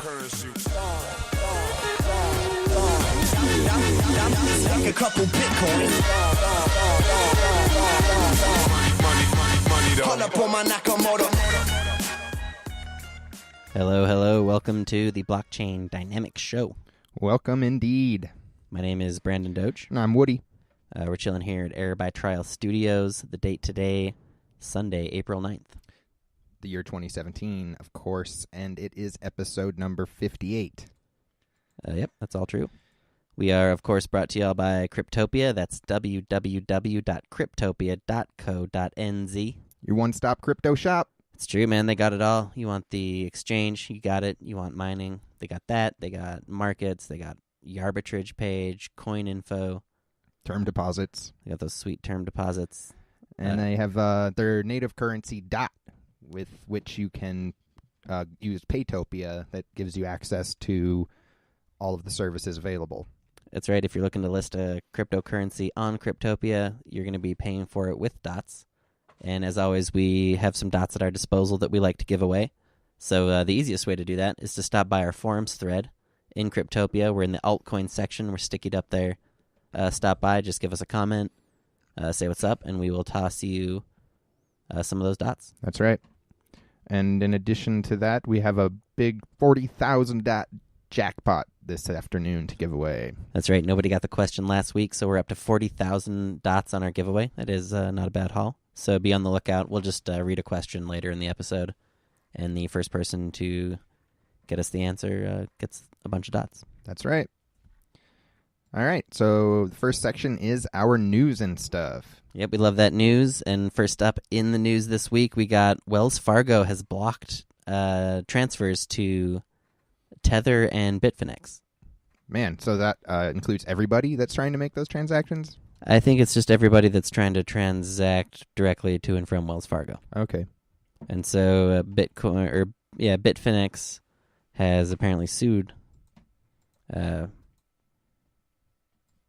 cryptocurrency. Like a couple Bitcoin. Money, Hold up on my Nakamoto. Hello. Welcome to the Blockchain Dynamics Show. Welcome indeed. My name is Brandon Doge. And I'm Woody. We're chilling here at Error by Trial Studios. The date today, Sunday, April 9th. The year 2017, of course, and it is episode number 58. Yep, that's all true. We are, of course, brought to you all by Cryptopia. That's www.cryptopia.co.nz. Your one-stop crypto shop. It's true, man. They got it all. You want the exchange, you got it. You want mining, they got that. They got markets, they got the arbitrage page, coin info. Term deposits. They got those sweet term deposits. And they have their native currency DOT, with which you can use Paytopia that gives you access to all of the services available. That's right. If you're looking to list a cryptocurrency on Cryptopia, you're going to be paying for it with dots. And as always, we have some dots at our disposal that we like to give away. So the easiest way to do that is to stop by our forums thread in Cryptopia. We're in the altcoin section. We're stickied up there. Stop by, just give us a comment, say what's up, and we will toss you some of those dots. That's right. And in addition to that, we have a big 40,000 dot jackpot this afternoon to give away. That's right. Nobody got the question last week, so we're up to 40,000 dots on our giveaway. That is not a bad haul. So be on the lookout. We'll just read a question later in the episode, and the first person to get us the answer gets a bunch of dots. That's right. All right, so the first section is our news and stuff. Yep, we love that news. And first up in the news this week, we got Wells Fargo has blocked transfers to Tether and Bitfinex. Man, so that includes everybody that's trying to make those transactions? I think it's just everybody that's trying to transact directly to and from Wells Fargo. Okay. And so Bitfinex has apparently sued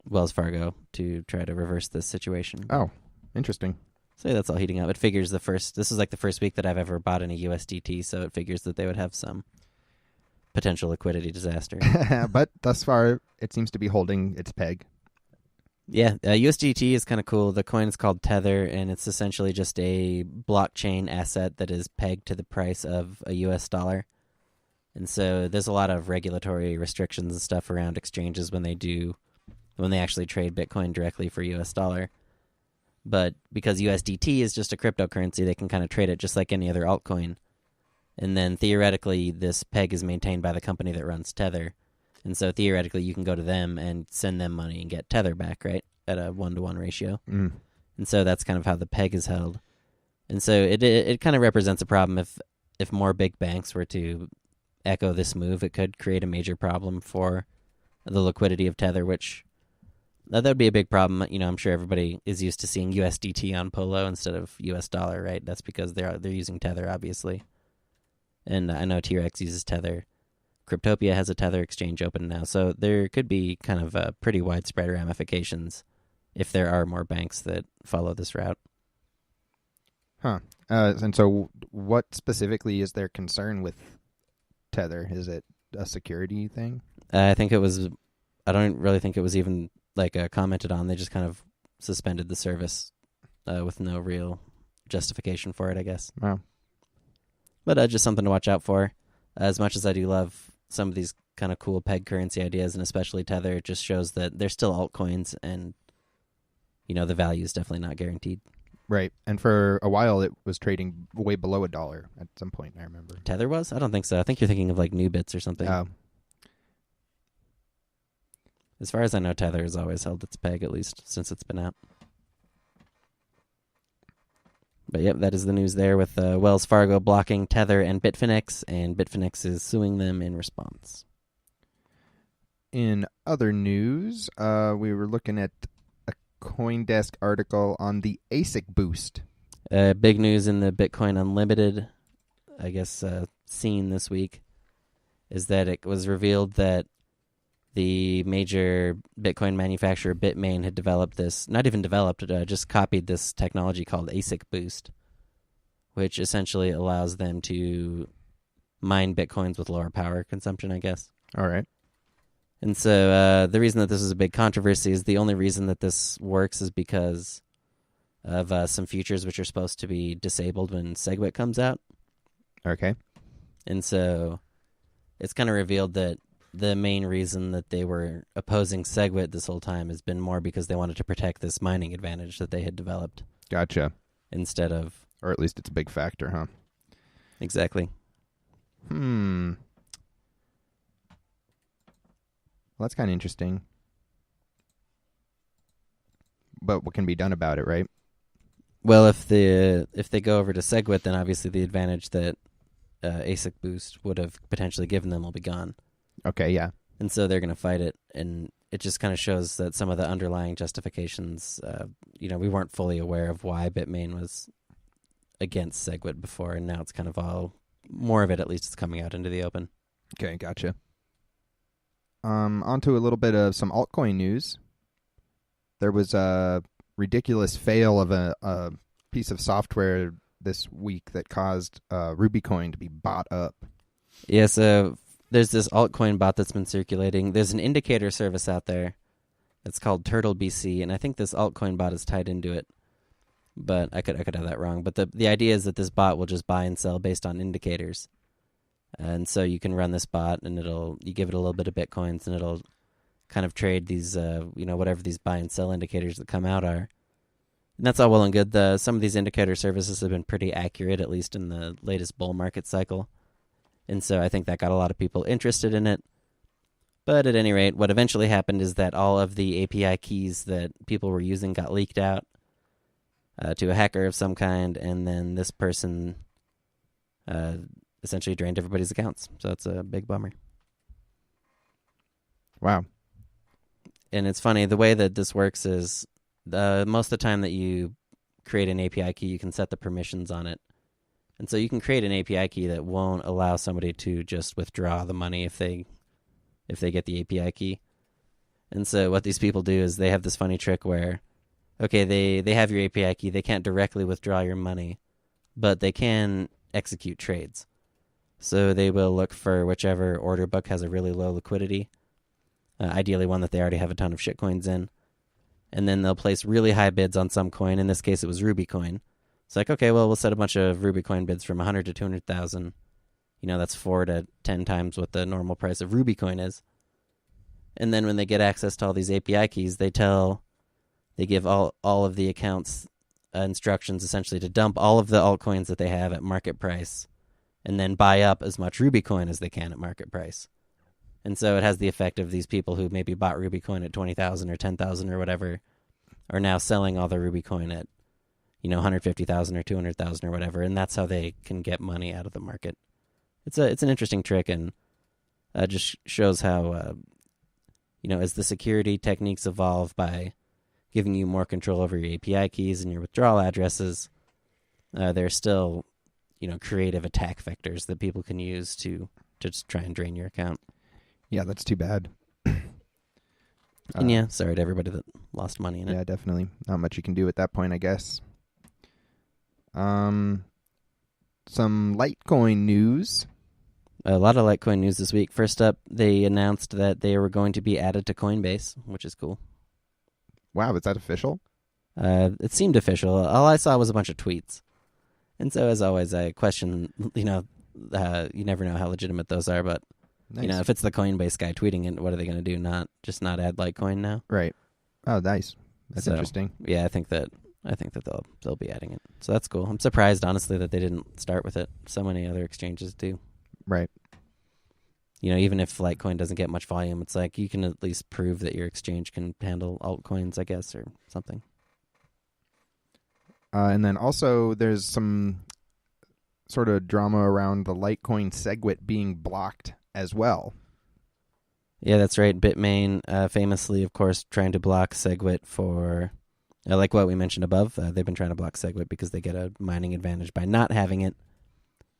Wells Fargo to try to reverse this situation. Oh, interesting. So that's all heating up. It figures this is like the first week that I've ever bought any USDT, so it figures that they would have some potential liquidity disaster. But thus far, it seems to be holding its peg. Yeah, USDT is kind of cool. The coin is called Tether, and it's essentially just a blockchain asset that is pegged to the price of a US dollar. And so there's a lot of regulatory restrictions and stuff around exchanges when they actually trade Bitcoin directly for US dollar. But because USDT is just a cryptocurrency, they can kind of trade it just like any other altcoin. And then theoretically, this peg is maintained by the company that runs Tether. And so theoretically, you can go to them and send them money and get Tether back, right? At a 1-to-1 ratio. Mm. And so that's kind of how the peg is held. And so it kind of represents a problem if more big banks were to echo this move. It could create a major problem for the liquidity of Tether, which that would be a big problem. You know, I'm sure everybody is used to seeing USDT on Polo instead of US dollar, right? That's because they're using Tether, obviously. And I know T-Rex uses Tether. Cryptopia has a Tether exchange open now, so there could be kind of pretty widespread ramifications if there are more banks that follow this route. Huh. And so what specifically is their concern with Tether? Is it a security thing? I don't really think it was even commented on. They just kind of suspended the service with no real justification for it, I guess. Wow. But just something to watch out for. As much as I do love some of these kind of cool peg currency ideas, and especially Tether, it just shows that they're still altcoins, and the value is definitely not guaranteed. Right. And for a while, it was trading way below $1 at some point, I remember. Tether was? I don't think so. I think you're thinking of like Nubits or something. Oh. As far as I know, Tether has always held its peg, at least since it's been out. But yep, that is the news there with Wells Fargo blocking Tether and Bitfinex, and Bitfinex is suing them in response. In other news, we were looking at a CoinDesk article on the Asic boost. Big news in the Bitcoin Unlimited, I guess, scene this week is that it was revealed that the major Bitcoin manufacturer Bitmain had developed this, not even developed, just copied this technology called Asic Boost, which essentially allows them to mine Bitcoins with lower power consumption, I guess. All right. And so the reason that this is a big controversy is the only reason that this works is because of some features which are supposed to be disabled when SegWit comes out. Okay. And so it's kind of revealed that the main reason that they were opposing SegWit this whole time has been more because they wanted to protect this mining advantage that they had developed. Gotcha. Instead of... Or at least it's a big factor, huh? Exactly. Well, that's kind of interesting. But what can be done about it, right? Well, if they go over to SegWit, then obviously the advantage that Asic boost would have potentially given them will be gone. Okay, yeah. And so they're going to fight it, and it just kind of shows that some of the underlying justifications, we weren't fully aware of why Bitmain was against SegWit before, and now it's kind of all, more of it at least is coming out into the open. Okay, gotcha. On to a little bit of some altcoin news. There was a ridiculous fail of a piece of software this week that caused RubyCoin to be bought up. Yeah, so there's this altcoin bot that's been circulating. There's an indicator service out there that's called TurtleBC, and I think this altcoin bot is tied into it. But I could have that wrong. But the idea is that this bot will just buy and sell based on indicators. And so you can run this bot, and you give it a little bit of Bitcoins, and it'll kind of trade these, whatever these buy and sell indicators that come out are. And that's all well and good. Some of these indicator services have been pretty accurate, at least in the latest bull market cycle. And so I think that got a lot of people interested in it. But at any rate, what eventually happened is that all of the API keys that people were using got leaked out to a hacker of some kind, and then this person essentially drained everybody's accounts. So it's a big bummer. Wow. And it's funny, the way that this works is most of the time that you create an API key, you can set the permissions on it. And so you can create an API key that won't allow somebody to just withdraw the money if they get the API key. And so what these people do is they have this funny trick where, okay, they have your API key, they can't directly withdraw your money, but they can execute trades. So they will look for whichever order book has a really low liquidity, ideally one that they already have a ton of shitcoins in. And then they'll place really high bids on some coin. In this case, it was RubyCoin. It's like, okay, well, we'll set a bunch of RubyCoin bids from 100 to 200,000. That's 4 to 10 times what the normal price of RubyCoin is. And then when they get access to all these API keys, they give all of the accounts instructions essentially to dump all of the altcoins that they have at market price and then buy up as much RubyCoin as they can at market price. And so it has the effect of these people who maybe bought RubyCoin at 20,000 or 10,000 or whatever are now selling all the RubyCoin at 150,000 or 200,000 or whatever, and that's how they can get money out of the market. It's an interesting trick, and just shows how as the security techniques evolve by giving you more control over your API keys and your withdrawal addresses, there's still creative attack vectors that people can use to just try and drain your account. Yeah, that's too bad. And sorry to everybody that lost money in it. Yeah, definitely. Not much you can do at that point, I guess. Some Litecoin news. A lot of Litecoin news this week. First up, they announced that they were going to be added to Coinbase, which is cool. Wow, is that official? It seemed official. All I saw was a bunch of tweets. And so, as always, I question, you never know how legitimate those are, but, Nice. If it's the Coinbase guy tweeting it, what are they going to do? Not add Litecoin now? Right. Oh, nice. That's interesting. Yeah, I think that they'll be adding it. So that's cool. I'm surprised, honestly, that they didn't start with it. So many other exchanges do. Right. Even if Litecoin doesn't get much volume, it's like you can at least prove that your exchange can handle altcoins, I guess, or something. And then also there's some sort of drama around the Litecoin SegWit being blocked as well. Yeah, that's right. Bitmain famously, of course, trying to block SegWit for, like what we mentioned above, they've been trying to block SegWit because they get a mining advantage by not having it.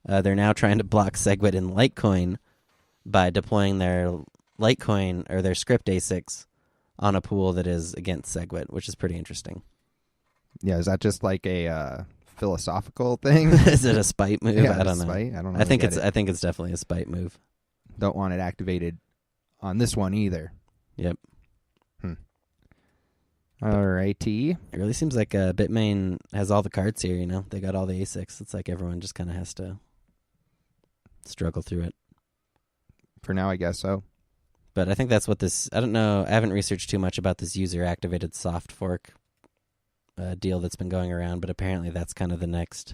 They're now trying to block SegWit in Litecoin by deploying their Litecoin or their script Asics on a pool that is against SegWit, which is pretty interesting. Yeah, is that just like a philosophical thing. Is it a spite move? Yeah, I don't know. spite. I don't know. I think it's definitely a spite move. Don't want it activated on this one either. Yep. Alrighty. It really seems like Bitmain has all the cards here, They got all the Asics. It's like everyone just kind of has to struggle through it. For now, I guess so. But I think that's what this... I don't know. I haven't researched too much about this user-activated soft fork deal that's been going around, but apparently that's kind of the next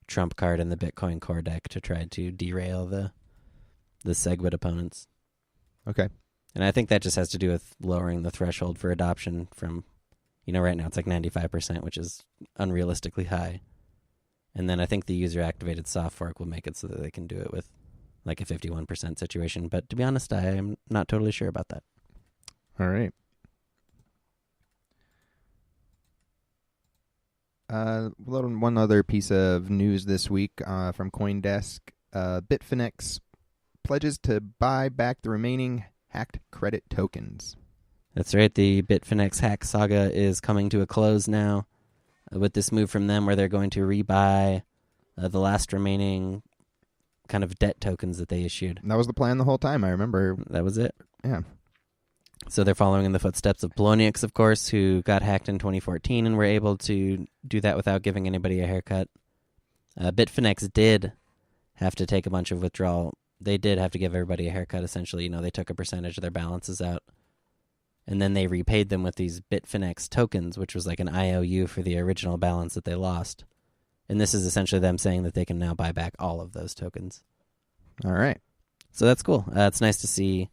trump card in the Bitcoin core deck to try to derail the SegWit opponents. Okay. And I think that just has to do with lowering the threshold for adoption from, right now it's like 95%, which is unrealistically high. And then I think the user-activated soft fork will make it so that they can do it with like a 51% situation. But to be honest, I am not totally sure about that. All right. One other piece of news this week from CoinDesk. Bitfinex pledges to buy back the remaining hacked credit tokens. That's right. The Bitfinex hack saga is coming to a close now with this move from them where they're going to rebuy the last remaining kind of debt tokens that they issued. That was the plan the whole time, I remember. That was it. Yeah. So they're following in the footsteps of Poloniex, of course, who got hacked in 2014 and were able to do that without giving anybody a haircut. Bitfinex did have to take a bunch of withdrawal. They did have to give everybody a haircut, essentially. They took a percentage of their balances out. And then they repaid them with these Bitfinex tokens, which was like an IOU for the original balance that they lost. And this is essentially them saying that they can now buy back all of those tokens. All right. So that's cool. It's nice to see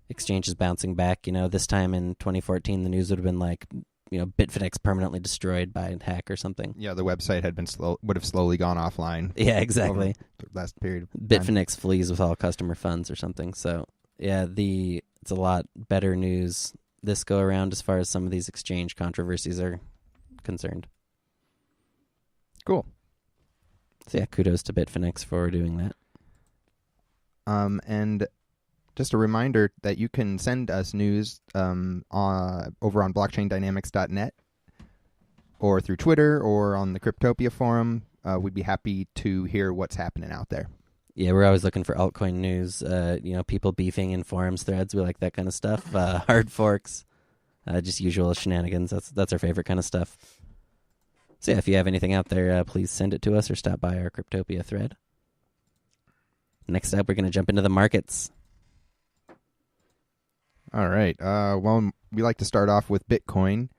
exchanges bouncing back. This time in 2014, the news would have been like, Bitfinex permanently destroyed by a hack or something. Yeah, the website would have slowly gone offline. Yeah, exactly. Over the last period of time. Bitfinex flees with all customer funds or something. So, yeah, it's a lot better news this go around as far as some of these exchange controversies are concerned. Cool. So, yeah, kudos to Bitfinex for doing that. And just a reminder that you can send us news over on blockchaindynamics.net or through Twitter or on the Cryptopia forum. We'd be happy to hear what's happening out there. Yeah, we're always looking for altcoin news. People beefing in forums threads. We like that kind of stuff. Hard forks, just usual shenanigans. That's our favorite kind of stuff. So yeah, if you have anything out there, please send it to us or stop by our Cryptopia thread. Next up, we're going to jump into the markets. All right. Well, we like to start off with Bitcoin.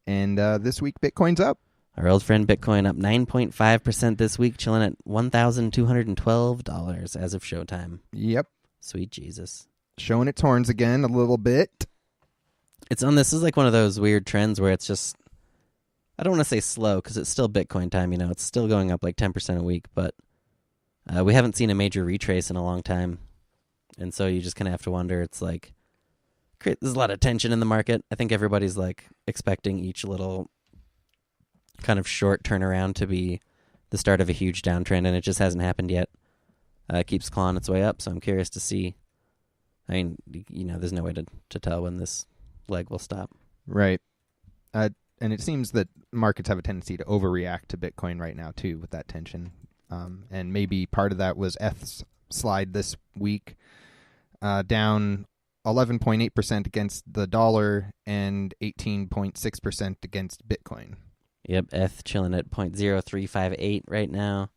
And this week, Bitcoin's up. Our old friend Bitcoin up 9.5% this week, chilling at $1,212 as of showtime. Yep. Sweet Jesus. Showing its horns again a little bit. This is like one of those weird trends where it's just, I don't want to say slow because it's still Bitcoin time, it's still going up like 10% a week, but we haven't seen a major retrace in a long time. And so you just kind of have to wonder, it's like, there's a lot of tension in the market. I think everybody's like expecting each little kind of short turnaround to be the start of a huge downtrend, and it just hasn't happened yet. It keeps clawing its way up, so I'm curious to see. I mean, there's no way to tell when this leg will stop. Right. And it seems that markets have a tendency to overreact to Bitcoin right now, too, with that tension. And maybe part of that was Eth's slide this week, down 11.8% against the dollar and 18.6% against Bitcoin. Yep, ETH chilling at 0.0358 right now.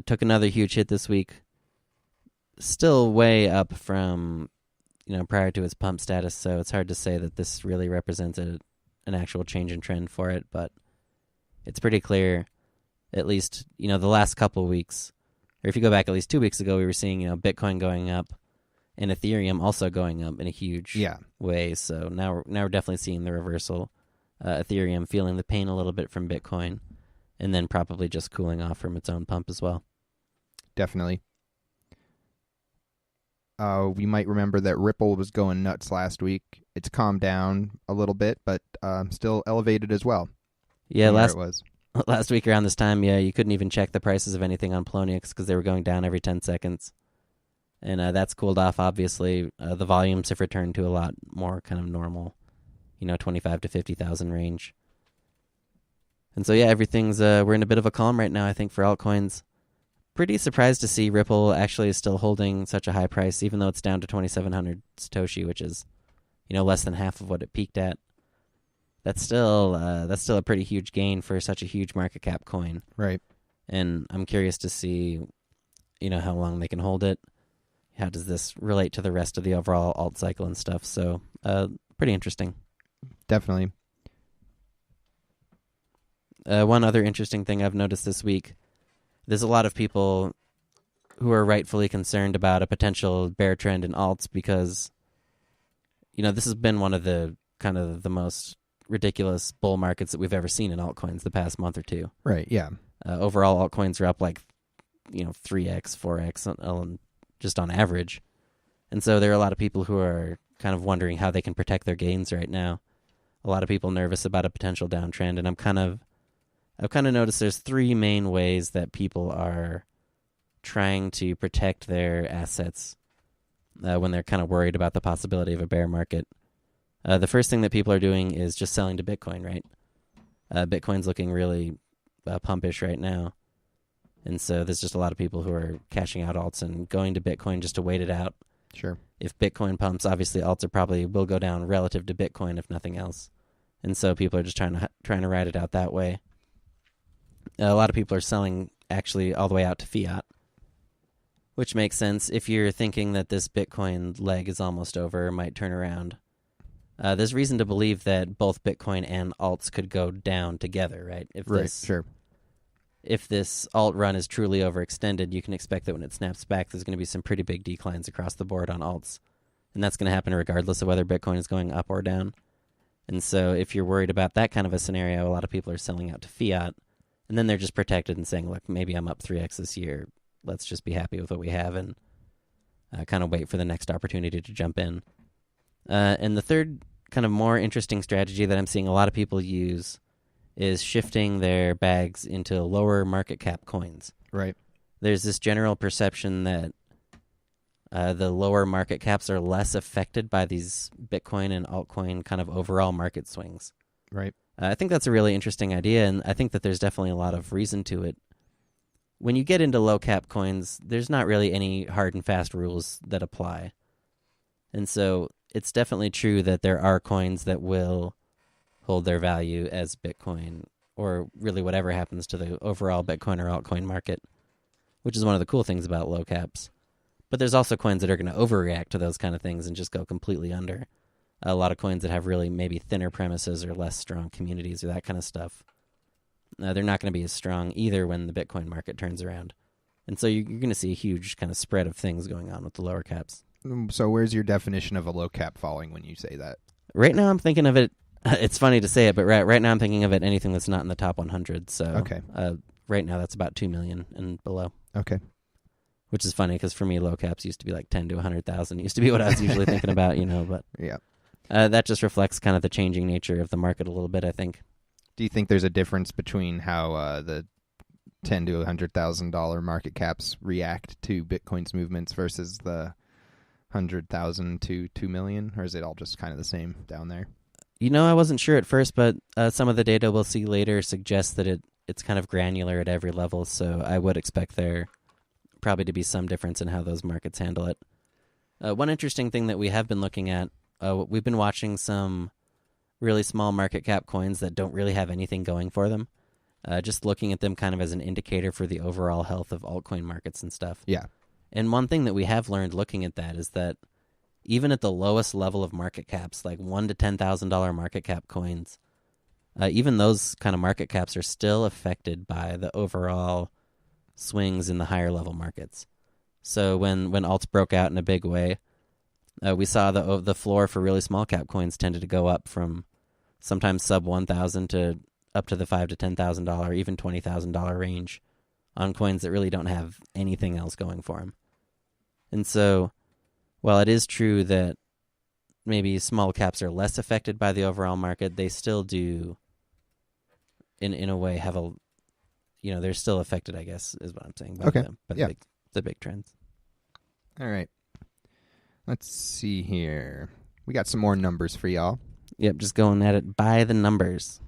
Took another huge hit this week. Still way up from, prior to its pump status, so it's hard to say that this really represents an actual change in trend for it, but it's pretty clear, at least, the last couple of weeks, or if you go back at least 2 weeks ago, we were seeing, Bitcoin going up and Ethereum also going up in a huge way. So now we're definitely seeing the reversal. Ethereum feeling the pain a little bit from Bitcoin, and then probably just cooling off from its own pump as well. Definitely. We might remember that Ripple was going nuts last week. It's calmed down a little bit, but still elevated as well. Yeah, last week around this time, you couldn't even check the prices of anything on Poloniex because they were going down every 10 seconds. And that's cooled off, obviously. The volumes have returned to a lot more kind of normal, 25 to 50,000 range. And so, yeah, everything's, we're in a bit of a calm right now, I think, for altcoins. Pretty surprised to see Ripple actually is still holding such a high price, even though it's down to 2,700 Satoshi, which is, less than half of what it peaked at. That's still a pretty huge gain for such a huge market cap coin. Right. And I'm curious to see, how long they can hold it. How does this relate to the rest of the overall alt cycle and stuff? So, pretty interesting. Definitely. One other interesting thing I've noticed this week, there's a lot of people who are rightfully concerned about a potential bear trend in alts because, this has been one of the kind of the most ridiculous bull markets that we've ever seen in altcoins the past month or two. Right, yeah. Overall, altcoins are up like, 3x, 4x just on average. And so there are a lot of people who are kind of wondering how they can protect their gains right now. A lot of people nervous about a potential downtrend, and I've kind of noticed there's three main ways that people are trying to protect their assets when they're kind of worried about the possibility of a bear market. The first thing that people are doing is just selling to Bitcoin, right? Bitcoin's looking really pumpish right now. And so there's just a lot of people who are cashing out alts and going to Bitcoin just to wait it out. Sure. If Bitcoin pumps, obviously alts will go down relative to Bitcoin, if nothing else. And so people are just trying to ride it out that way. A lot of people are selling actually all the way out to fiat, which makes sense if you're thinking that this Bitcoin leg is almost over, might turn around. There's reason to believe that both Bitcoin and alts could go down together, right? Sure. If this alt run is truly overextended, you can expect that when it snaps back, there's going to be some pretty big declines across the board on alts. And that's going to happen regardless of whether Bitcoin is going up or down. And so if you're worried about that kind of a scenario, a lot of people are selling out to fiat. And then they're just protected and saying, look, maybe I'm up 3x this year. Let's just be happy with what we have and kind of wait for the next opportunity to jump in. And the third kind of more interesting strategy that I'm seeing a lot of people use is shifting their bags into lower market cap coins. Right. There's this general perception that the lower market caps are less affected by these Bitcoin and altcoin kind of overall market swings. Right. I think that's a really interesting idea, and I think that there's definitely a lot of reason to it. When you get into low cap coins, there's not really any hard and fast rules that apply. And so it's definitely true that there are coins that will hold their value as Bitcoin, or really whatever happens to the overall Bitcoin or altcoin market, which is one of the cool things about low caps. But there's also coins that are going to overreact to those kind of things and just go completely under. A lot of coins that have really maybe thinner premises or less strong communities or that kind of stuff, they're not going to be as strong either when the Bitcoin market turns around. And so you're going to see a huge kind of spread of things going on with the lower caps. So where's your definition of a low cap falling when you say that? Right now I'm thinking of it, it's funny to say it, but right now I'm thinking of it anything that's not in the top 100. So okay. Right now that's about 2 million and below. Okay. Which is funny because for me, low caps used to be like 10 to 100,000. Used to be what I was usually thinking about, but yeah. That just reflects kind of the changing nature of the market a little bit, I think. Do you think there's a difference between how the $10,000 to $100,000 market caps react to Bitcoin's movements versus the 100,000 to 2 million, or is it all just kind of the same down there? I wasn't sure at first, but some of the data we'll see later suggests that it's kind of granular at every level, so I would expect there probably to be some difference in how those markets handle it. One interesting thing that we have been looking at, we've been watching some really small market cap coins that don't really have anything going for them, just looking at them kind of as an indicator for the overall health of altcoin markets and stuff. Yeah. And one thing that we have learned looking at that is that even at the lowest level of market caps, like $1,000 to $10,000 market cap coins, even those kind of market caps are still affected by the overall swings in the higher level markets. So when alts broke out in a big way, we saw the floor for really small cap coins tended to go up from sometimes sub $1,000 to up to the $5,000 to $10,000, even $20,000 range on coins that really don't have anything else going for them. And so, while it is true that maybe small caps are less affected by the overall market, they still do, in a way, have a, they're still affected, I guess, is what I'm saying. By okay. The big trends. All right. Let's see here. We got some more numbers for y'all. Yep, just going at it by the numbers.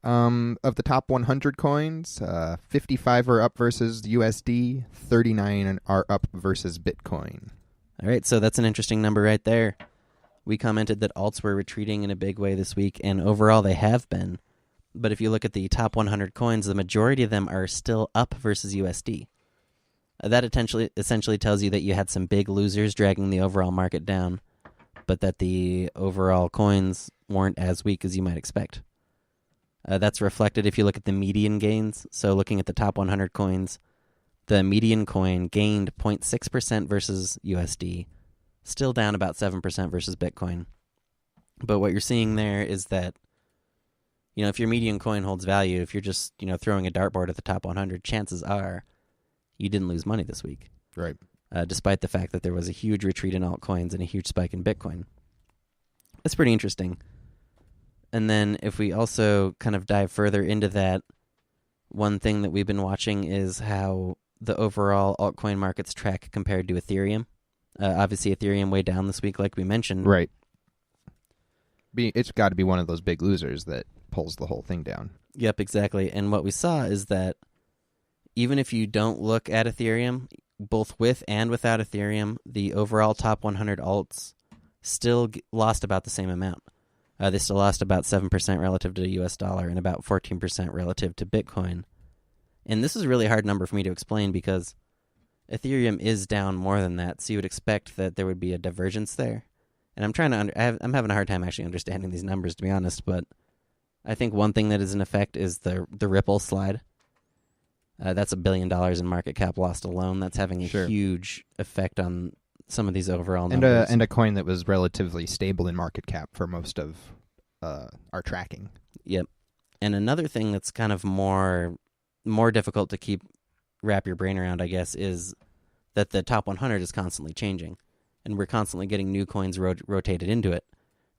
Of the top 100 coins, 55 are up versus USD, 39 are up versus Bitcoin. All right, so that's an interesting number right there. We commented that alts were retreating in a big way this week, and overall they have been. But if you look at the top 100 coins, the majority of them are still up versus USD. That essentially tells you that you had some big losers dragging the overall market down, but that the overall coins weren't as weak as you might expect. That's reflected if you look at the median gains. So looking at the top 100 coins, the median coin gained 0.6% versus USD, still down about 7% versus Bitcoin. But what you're seeing there is that, if your median coin holds value, if you're just, throwing a dartboard at the top 100, chances are you didn't lose money this week. Right. Despite the fact that there was a huge retreat in altcoins and a huge spike in Bitcoin. That's pretty interesting. And then if we also kind of dive further into that, one thing that we've been watching is how the overall altcoin markets track compared to Ethereum. Obviously, Ethereum way down this week, like we mentioned. Right. It's got to be one of those big losers that pulls the whole thing down. Yep, exactly. And what we saw is that even if you don't look at Ethereum, both with and without Ethereum, the overall top 100 alts still lost about the same amount. They still lost about 7% relative to the US dollar and about 14% relative to Bitcoin. And this is a really hard number for me to explain because Ethereum is down more than that, so you would expect that there would be a divergence there. And I'm trying to I'm having a hard time actually understanding these numbers, to be honest, but I think one thing that is in effect is the Ripple slide. That's $1 billion in market cap lost alone. That's having a huge effect on some of these overall numbers. And a coin that was relatively stable in market cap for most of our tracking. Yep. And another thing that's kind of more difficult to wrap your brain around, I guess, is that the top 100 is constantly changing. And we're constantly getting new coins rotated into it.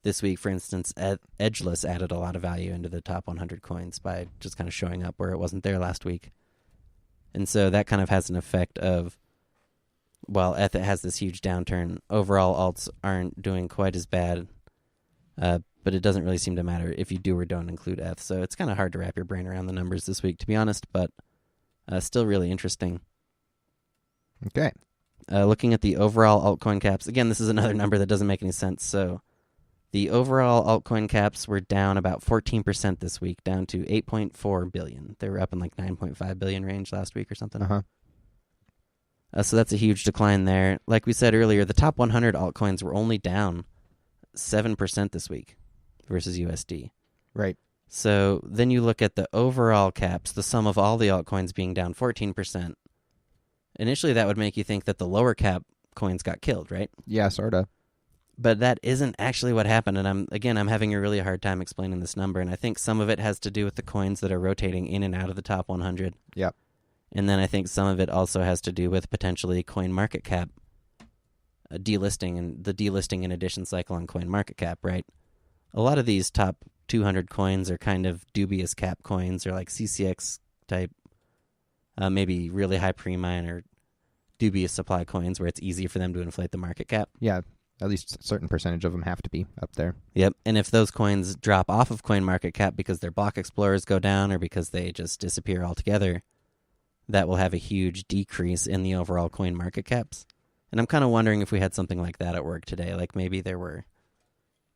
This week, for instance, Edgeless added a lot of value into the top 100 coins by just kind of showing up where it wasn't there last week. And so that kind of has an effect of, while ETH has this huge downturn, overall alts aren't doing quite as bad, but it doesn't really seem to matter if you do or don't include ETH. So it's kind of hard to wrap your brain around the numbers this week, to be honest, but still really interesting. Okay. Looking at the overall altcoin caps, again, this is another number that doesn't make any sense. So the overall altcoin caps were down about 14% this week, down to 8.4 billion. They were up in like 9.5 billion range last week or something. So that's a huge decline there. Like we said earlier, the top 100 altcoins were only down 7% this week versus USD. Right. So then you look at the overall caps, the sum of all the altcoins being down 14%. Initially, that would make you think that the lower cap coins got killed, right? Yeah, sort of. But that isn't actually what happened, and I'm having a really hard time explaining this number, and I think some of it has to do with the coins that are rotating in and out of the top 100. Yep. And then I think some of it also has to do with potentially CoinMarketCap delisting and the delisting and addition cycle on CoinMarketCap, right? A lot of these top 200 coins are kind of dubious cap coins or like C-Cex type, maybe really high pre-mine or dubious supply coins where it's easy for them to inflate the market cap. Yeah, at least a certain percentage of them have to be up there. Yep, and if those coins drop off of CoinMarketCap because their block explorers go down or because they just disappear altogether, that will have a huge decrease in the overall coin market caps. And I'm kind of wondering if we had something like that at work today. Like maybe there were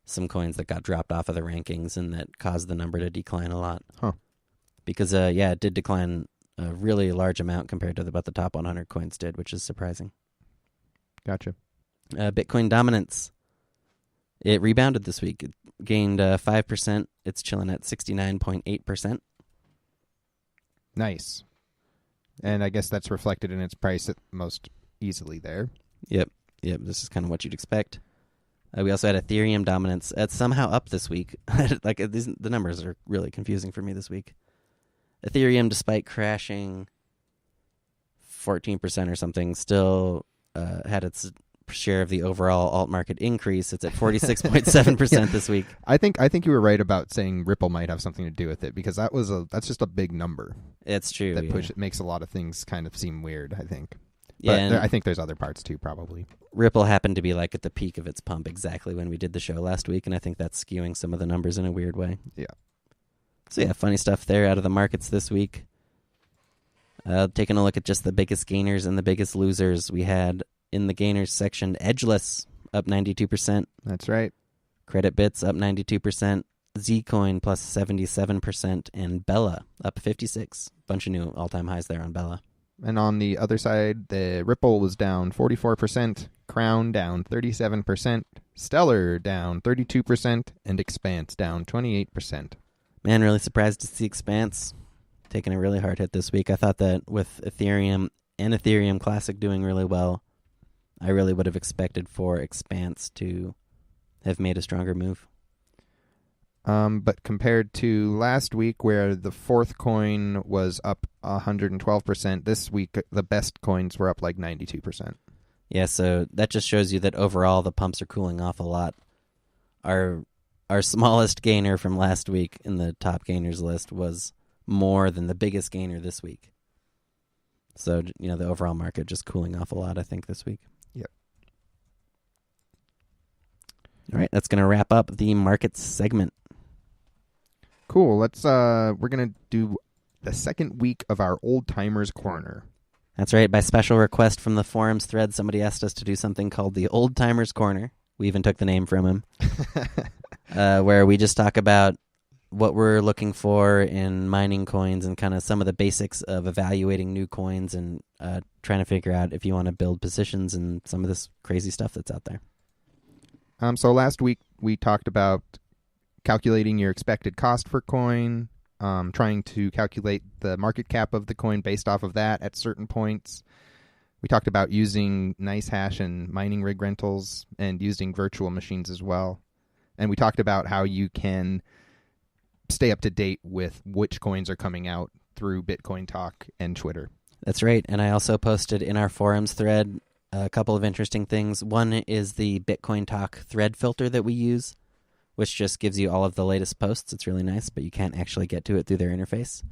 some coins that got dropped off of the rankings and that caused the number to decline a lot. Huh. Because, it did decline a really large amount compared to what the top 100 coins did, which is surprising. Gotcha. Bitcoin dominance. It rebounded this week. It gained 5%. It's chilling at 69.8%. Nice. And I guess that's reflected in its price at most easily there. Yep. This is kind of what you'd expect. We also had Ethereum dominance. It's somehow up this week. The numbers are really confusing for me this week. Ethereum, despite crashing 14% or something, still had its share of the overall alt market increase. It's at 46.7% this week. I think you were right about saying Ripple might have something to do with it because that's just a big number. It's true. That makes a lot of things kind of seem weird, I think. Yeah, but I think there's other parts too, probably. Ripple happened to be like at the peak of its pump exactly when we did the show last week, and I think that's skewing some of the numbers in a weird way. Yeah. So yeah, funny stuff there out of the markets this week. Taking a look at just the biggest gainers and the biggest losers. We had in the gainers section, Edgeless up 92%. That's right. Creditbits up 92%. Zcoin plus 77%. And Bella up 56%. Bunch of new all-time highs there on Bella. And on the other side, the Ripple was down 44%, Crown down 37%, Stellar down 32%, and Expanse down 28%. Man, really surprised to see Expanse taking a really hard hit this week. I thought that with Ethereum and Ethereum Classic doing really well, I really would have expected for Expanse to have made a stronger move. But compared to last week, where the fourth coin was up 112%, this week the best coins were up like 92%. Yeah, so that just shows you that overall the pumps are cooling off a lot. Our smallest gainer from last week in the top gainers list was more than the biggest gainer this week. So, the overall market just cooling off a lot, I think, this week. Yep. All right, that's going to wrap up the markets segment. Cool. We're going to do the second week of our Old Timers Corner. That's right. By special request from the forums thread, somebody asked us to do something called the Old Timers Corner. We even took the name from him. Where we just talk about what we're looking for in mining coins and kind of some of the basics of evaluating new coins and trying to figure out if you want to build positions and some of this crazy stuff that's out there. So last week we talked about calculating your expected cost per coin, trying to calculate the market cap of the coin based off of that at certain points. We talked about using NiceHash and mining rig rentals and using virtual machines as well. And we talked about how you can stay up to date with which coins are coming out through Bitcoin Talk and Twitter. That's right. And I also posted in our forums thread a couple of interesting things. One is the Bitcoin Talk thread filter that we use, which just gives you all of the latest posts. It's really nice, but you can't actually get to it through their interface.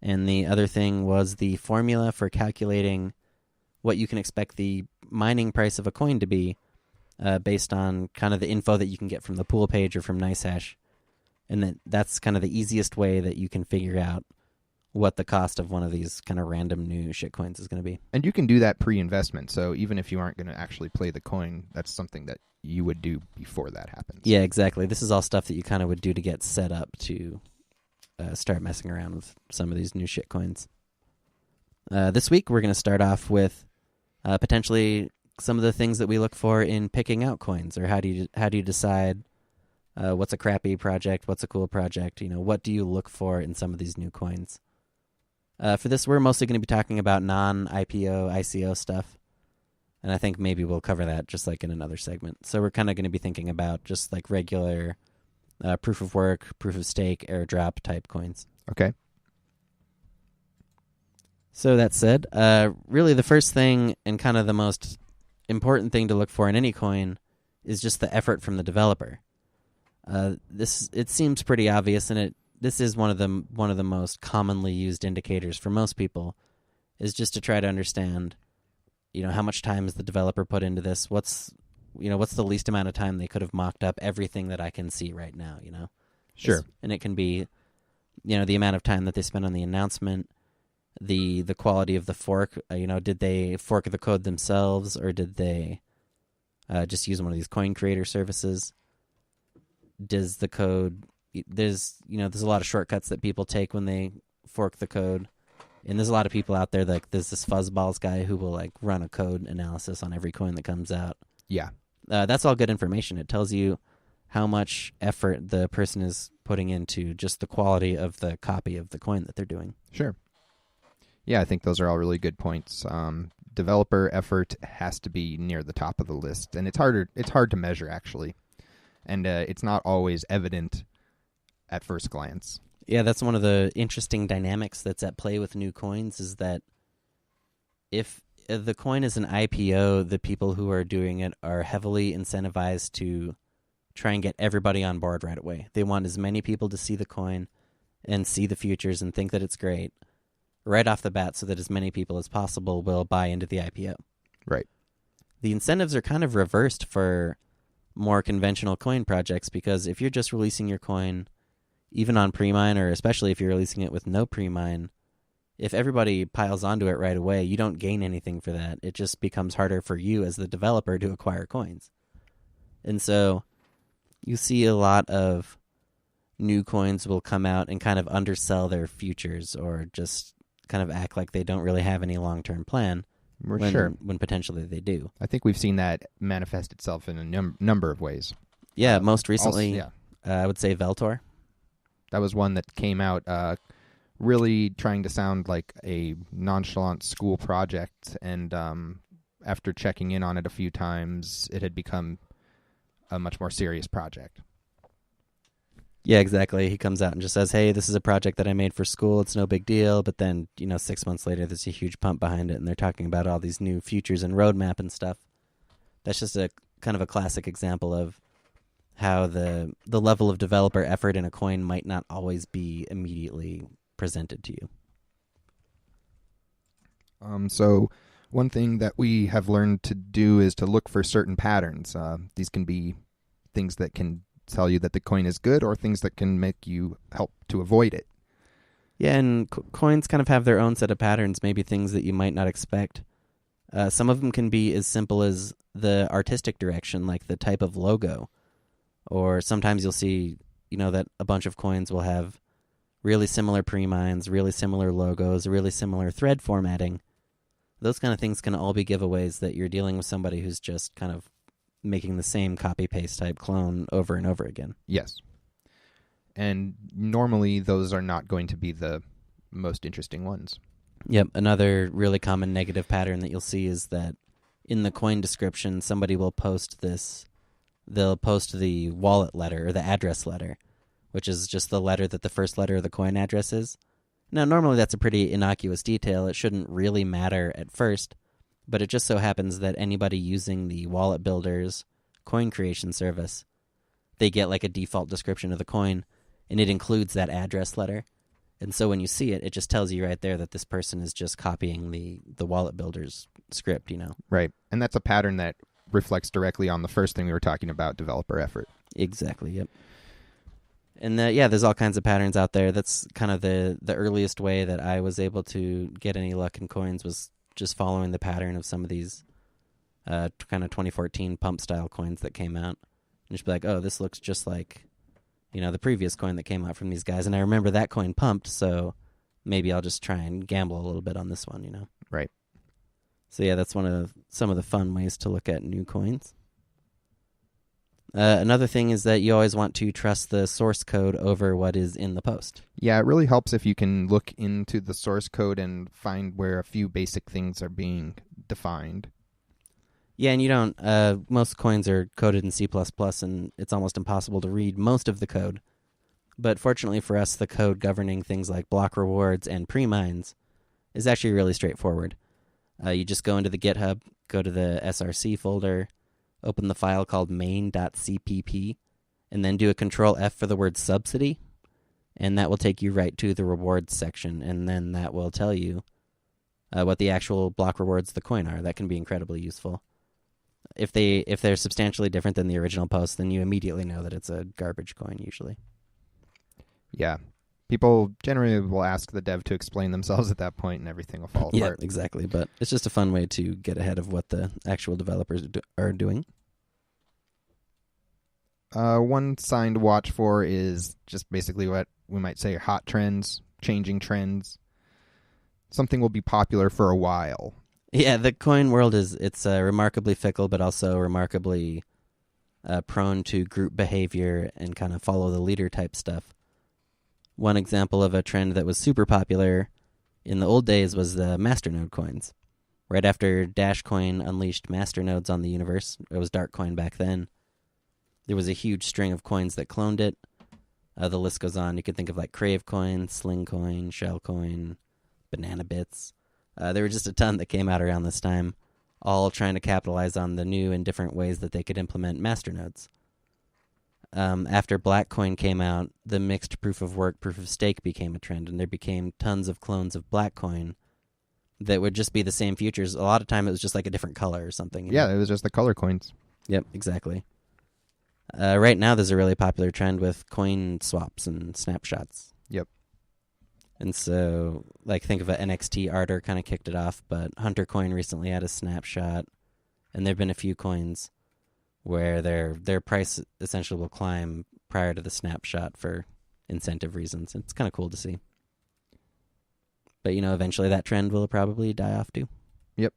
And the other thing was the formula for calculating what you can expect the mining price of a coin to be based on kind of the info that you can get from the pool page or from NiceHash. And that's kind of the easiest way that you can figure out what the cost of one of these kind of random new shitcoins is going to be. And you can do that pre-investment. So even if you aren't going to actually play the coin, that's something that you would do before that happens. Yeah, exactly. This is all stuff that you kind of would do to get set up to start messing around with some of these new shitcoins. This week, we're going to start off with potentially some of the things that we look for in picking out coins, or how do you decide what's a crappy project, what's a cool project, what do you look for in some of these new coins. For this, we're mostly going to be talking about non-IPO, ICO stuff, and I think maybe we'll cover that just like in another segment. So we're kind of going to be thinking about just like regular proof of work, proof of stake, airdrop type coins. Okay. So that said, really the first thing and kind of the most important thing to look for in any coin is just the effort from the developer. It seems pretty obvious, and this is one of the most commonly used indicators for most people, is just to try to understand, how much time has the developer put into this? What's the least amount of time they could have mocked up everything that I can see right now? Sure. And it can be, the amount of time that they spent on the announcement, the quality of the fork. Did they fork the code themselves, or did they just use one of these coin creator services? Does the code, there's a lot of shortcuts that people take when they fork the code. And there's a lot of people out there, like there's this Fuzzballs guy who will like run a code analysis on every coin that comes out. Yeah. That's all good information. It tells you how much effort the person is putting into just the quality of the copy of the coin that they're doing. Sure. Yeah, I think those are all really good points. Developer effort has to be near the top of the list, and it's hard to measure, actually. And it's not always evident at first glance. Yeah, that's one of the interesting dynamics that's at play with new coins, is that if the coin is an IPO, the people who are doing it are heavily incentivized to try and get everybody on board right away. They want as many people to see the coin and see the futures and think that it's great right off the bat, so that as many people as possible will buy into the IPO. Right. The incentives are kind of reversed for more conventional coin projects, because if you're just releasing your coin, even on pre-mine, or especially if you're releasing it with no pre-mine, if everybody piles onto it right away, you don't gain anything for that. It just becomes harder for you as the developer to acquire coins. And so you see a lot of new coins will come out and kind of undersell their futures, or just kind of act like they don't really have any long-term plan. When potentially they do. I think we've seen that manifest itself in a number of ways. Yeah, most recently, I would say Veltor. That was one that came out really trying to sound like a nonchalant school project, and after checking in on it a few times, it had become a much more serious project. Yeah, exactly. He comes out and just says, hey, this is a project that I made for school. It's no big deal. But then, 6 months later, there's a huge pump behind it, and they're talking about all these new features and roadmap and stuff. That's just a kind of a classic example of how the level of developer effort in a coin might not always be immediately presented to you. So one thing that we have learned to do is to look for certain patterns. These can be things that can tell you that the coin is good, or things that can make you help to avoid it. Yeah, and coins kind of have their own set of patterns, maybe things that you might not expect. Some of them can be as simple as the artistic direction, like the type of logo. Or sometimes you'll see, that a bunch of coins will have really similar pre-mines, really similar logos, really similar thread formatting. Those kind of things can all be giveaways that you're dealing with somebody who's just kind of making the same copy-paste type clone over and over again. Yes. And normally those are not going to be the most interesting ones. Yep. Another really common negative pattern that you'll see is that in the coin description, somebody will post this. They'll post the wallet letter or the address letter, which is just the letter that the first letter of the coin address is. Now, normally that's a pretty innocuous detail. It shouldn't really matter at first, but it just so happens that anybody using the Wallet Builder's coin creation service, they get like a default description of the coin, and it includes that address letter. And so when you see it, it just tells you right there that this person is just copying the Wallet Builder's script, Right. And that's a pattern that reflects directly on the first thing we were talking about, developer effort. Exactly, yep. And there's all kinds of patterns out there. That's kind of the earliest way that I was able to get any luck in coins, was just following the pattern of some of these kind of 2014 pump style coins that came out. And just be like, oh, this looks just like, the previous coin that came out from these guys. And I remember that coin pumped, so maybe I'll just try and gamble a little bit on this one, Right. So yeah, that's some of the fun ways to look at new coins. Another thing is that you always want to trust the source code over what is in the post. Yeah, it really helps if you can look into the source code and find where a few basic things are being defined. Yeah, and you don't. Most coins are coded in C++, and it's almost impossible to read most of the code. But fortunately for us, the code governing things like block rewards and pre-mines is actually really straightforward. You just go into the GitHub, go to the SRC folder, open the file called main.cpp, and then do a Control F for the word subsidy, and that will take you right to the rewards section, and then that will tell you what the actual block rewards of the coin are. That can be incredibly useful. If they're substantially different than the original post, then you immediately know that it's a garbage coin usually. Yeah. People generally will ask the dev to explain themselves at that point, and everything will fall apart. Yeah, exactly. But it's just a fun way to get ahead of what the actual developers are doing. One sign to watch for is just basically what we might say are hot trends, changing trends. Something will be popular for a while. Yeah, the coin world it's remarkably fickle, but also remarkably prone to group behavior and kind of follow the leader type stuff. One example of a trend that was super popular in the old days was the masternode coins. Right after Dashcoin unleashed masternodes on the universe, it was Darkcoin back then, there was a huge string of coins that cloned it. The list goes on. You could think of like CraveCoin, SlingCoin, Shellcoin, Banana Bits. There were just a ton that came out around this time, all trying to capitalize on the new and different ways that they could implement masternodes. After BlackCoin came out, the mixed proof of work, proof of stake became a trend, and there became tons of clones of BlackCoin that would just be the same futures. A lot of time it was just like a different color or something. Yeah, it was just the color coins. Yep, exactly. Right now, there's a really popular trend with coin swaps and snapshots. Yep. And so, like, think of an NXT Ardor kind of kicked it off, but Hunter Coin recently had a snapshot, and there have been a few coins where their price essentially will climb prior to the snapshot for incentive reasons. It's kind of cool to see. But, eventually that trend will probably die off too. Yep.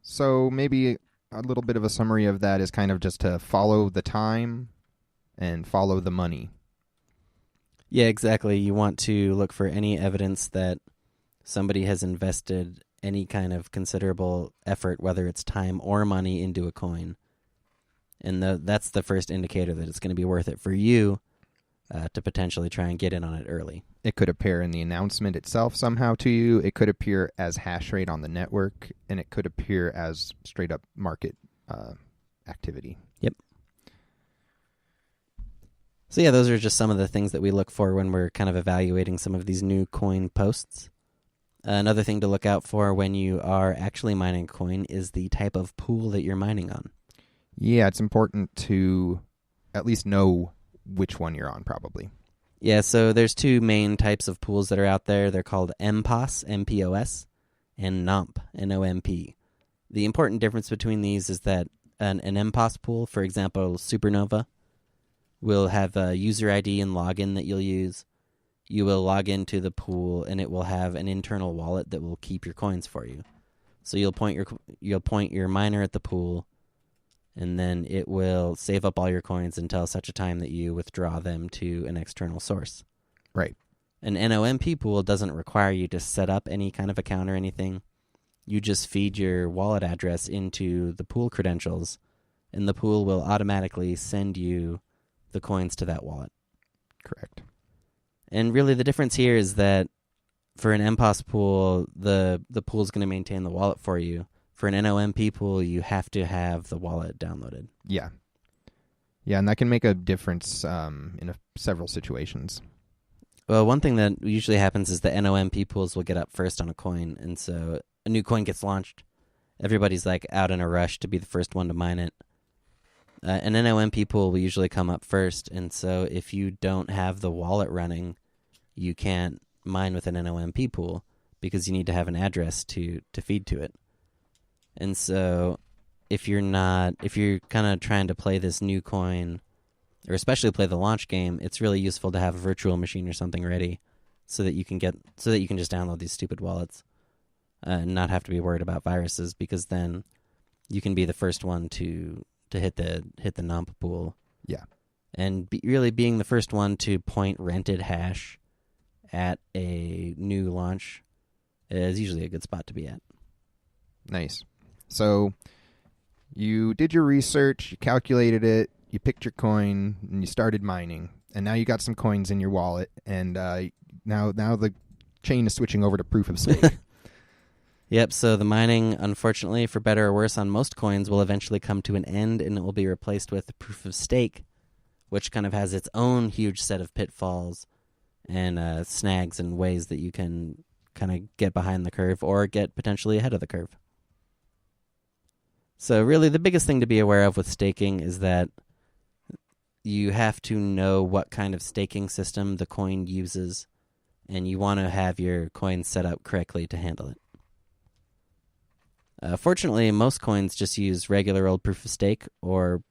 So maybe a little bit of a summary of that is kind of just to follow the time and follow the money. Yeah, exactly. You want to look for any evidence that somebody has invested any kind of considerable effort, whether it's time or money, into a coin. And that's the first indicator that it's going to be worth it for you to potentially try and get in on it early. It could appear in the announcement itself somehow to you. It could appear as hash rate on the network, and it could appear as straight up market activity. Yep. So yeah, those are just some of the things that we look for when we're kind of evaluating some of these new coin posts. Another thing to look out for when you are actually mining a coin is the type of pool that you're mining on. Yeah, it's important to at least know which one you're on, probably. Yeah, so there's two main types of pools that are out there. They're called MPOS, M-P-O-S, and NOMP, N-O-M-P. The important difference between these is that an MPOS pool, for example, Supernova, will have a user ID and login that you'll use. You will log into the pool, and it will have an internal wallet that will keep your coins for you. So you'll point your miner at the pool, and then it will save up all your coins until such a time that you withdraw them to an external source. Right. An NOMP pool doesn't require you to set up any kind of account or anything. You just feed your wallet address into the pool credentials, and the pool will automatically send you the coins to that wallet. Correct. And really the difference here is that for an MPOS pool, the pool is going to maintain the wallet for you. For an NOMP pool, you have to have the wallet downloaded. Yeah. Yeah, and that can make a difference in several situations. Well, one thing that usually happens is the NOMP pools will get up first on a coin, and so a new coin gets launched. Everybody's like out in a rush to be the first one to mine it. An NOMP pool will usually come up first, and so if you don't have the wallet running, you can't mine with an NOMP pool because you need to have an address to feed to it. And so if you're kind of trying to play this new coin, or especially play the launch game, it's really useful to have a virtual machine or something ready so that you can just download these stupid wallets and not have to be worried about viruses, because then you can be the first one to hit the NOMP pool. Yeah. And really being the first one to point rented hash at a new launch is usually a good spot to be at. Nice. So you did your research, you calculated it, you picked your coin, and you started mining. And now you got some coins in your wallet, and now the chain is switching over to proof of stake. Yep, so the mining, unfortunately, for better or worse, on most coins will eventually come to an end, and it will be replaced with proof of stake, which kind of has its own huge set of pitfalls and snags and ways that you can kind of get behind the curve or get potentially ahead of the curve. So really the biggest thing to be aware of with staking is that you have to know what kind of staking system the coin uses, and you want to have your coin set up correctly to handle it. Fortunately, most coins just use regular old proof of stake, or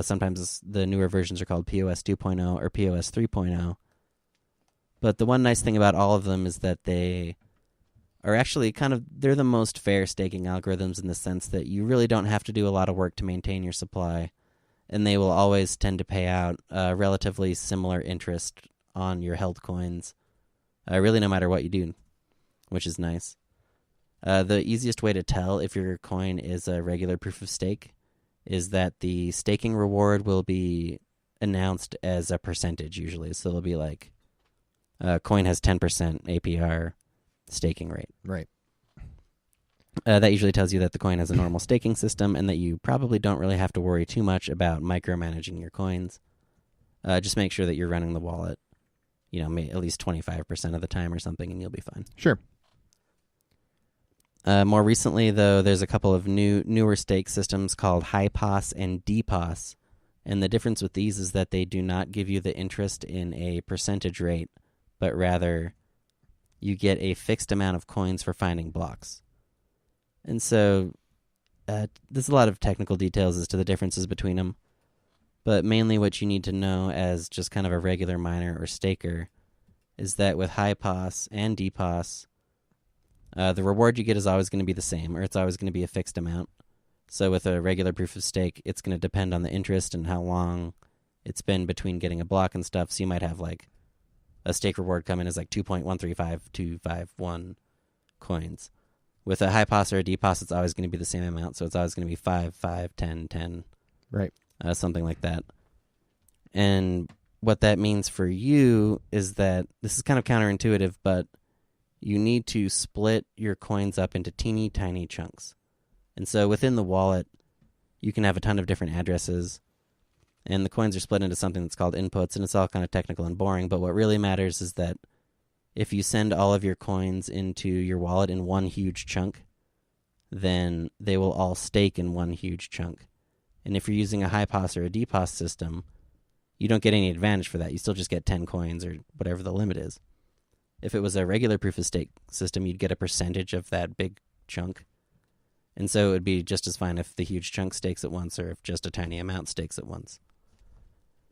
sometimes the newer versions are called POS 2.0 or POS 3.0. But the one nice thing about all of them is that they are actually they're the most fair staking algorithms in the sense that you really don't have to do a lot of work to maintain your supply, and they will always tend to pay out relatively similar interest on your held coins, really no matter what you do, which is nice. The easiest way to tell if your coin is a regular proof of stake is that the staking reward will be announced as a percentage usually. So it'll be like, coin has 10% APR staking rate. Right. That usually tells you that the coin has a normal staking system and that you probably don't really have to worry too much about micromanaging your coins. Just make sure that you're running the wallet, at least 25% of the time or something, and you'll be fine. Sure. More recently, though, there's a couple of newer stake systems called HiPos and DPos. And the difference with these is that they do not give you the interest in a percentage rate, but rather you get a fixed amount of coins for finding blocks. And so there's a lot of technical details as to the differences between them. But mainly what you need to know as just kind of a regular miner or staker is that with HiPos and DPos, the reward you get is always going to be the same, or it's always going to be a fixed amount. So with a regular proof of stake, it's going to depend on the interest and how long it's been between getting a block and stuff. So you might have like a stake reward come in as like 2.135251 coins. With a HiPos or a DPos, it's always going to be the same amount. So it's always going to be 5, 5, 10, 10. Right. Something like that. And what that means for you is that this is kind of counterintuitive, but you need to split your coins up into teeny tiny chunks. And so within the wallet, you can have a ton of different addresses, and the coins are split into something that's called inputs, and it's all kind of technical and boring. But what really matters is that if you send all of your coins into your wallet in one huge chunk, then they will all stake in one huge chunk. And if you're using a HiPos or a DPos system, you don't get any advantage for that. You still just get 10 coins or whatever the limit is. If it was a regular proof of stake system, you'd get a percentage of that big chunk. And so it would be just as fine if the huge chunk stakes at once or if just a tiny amount stakes at once.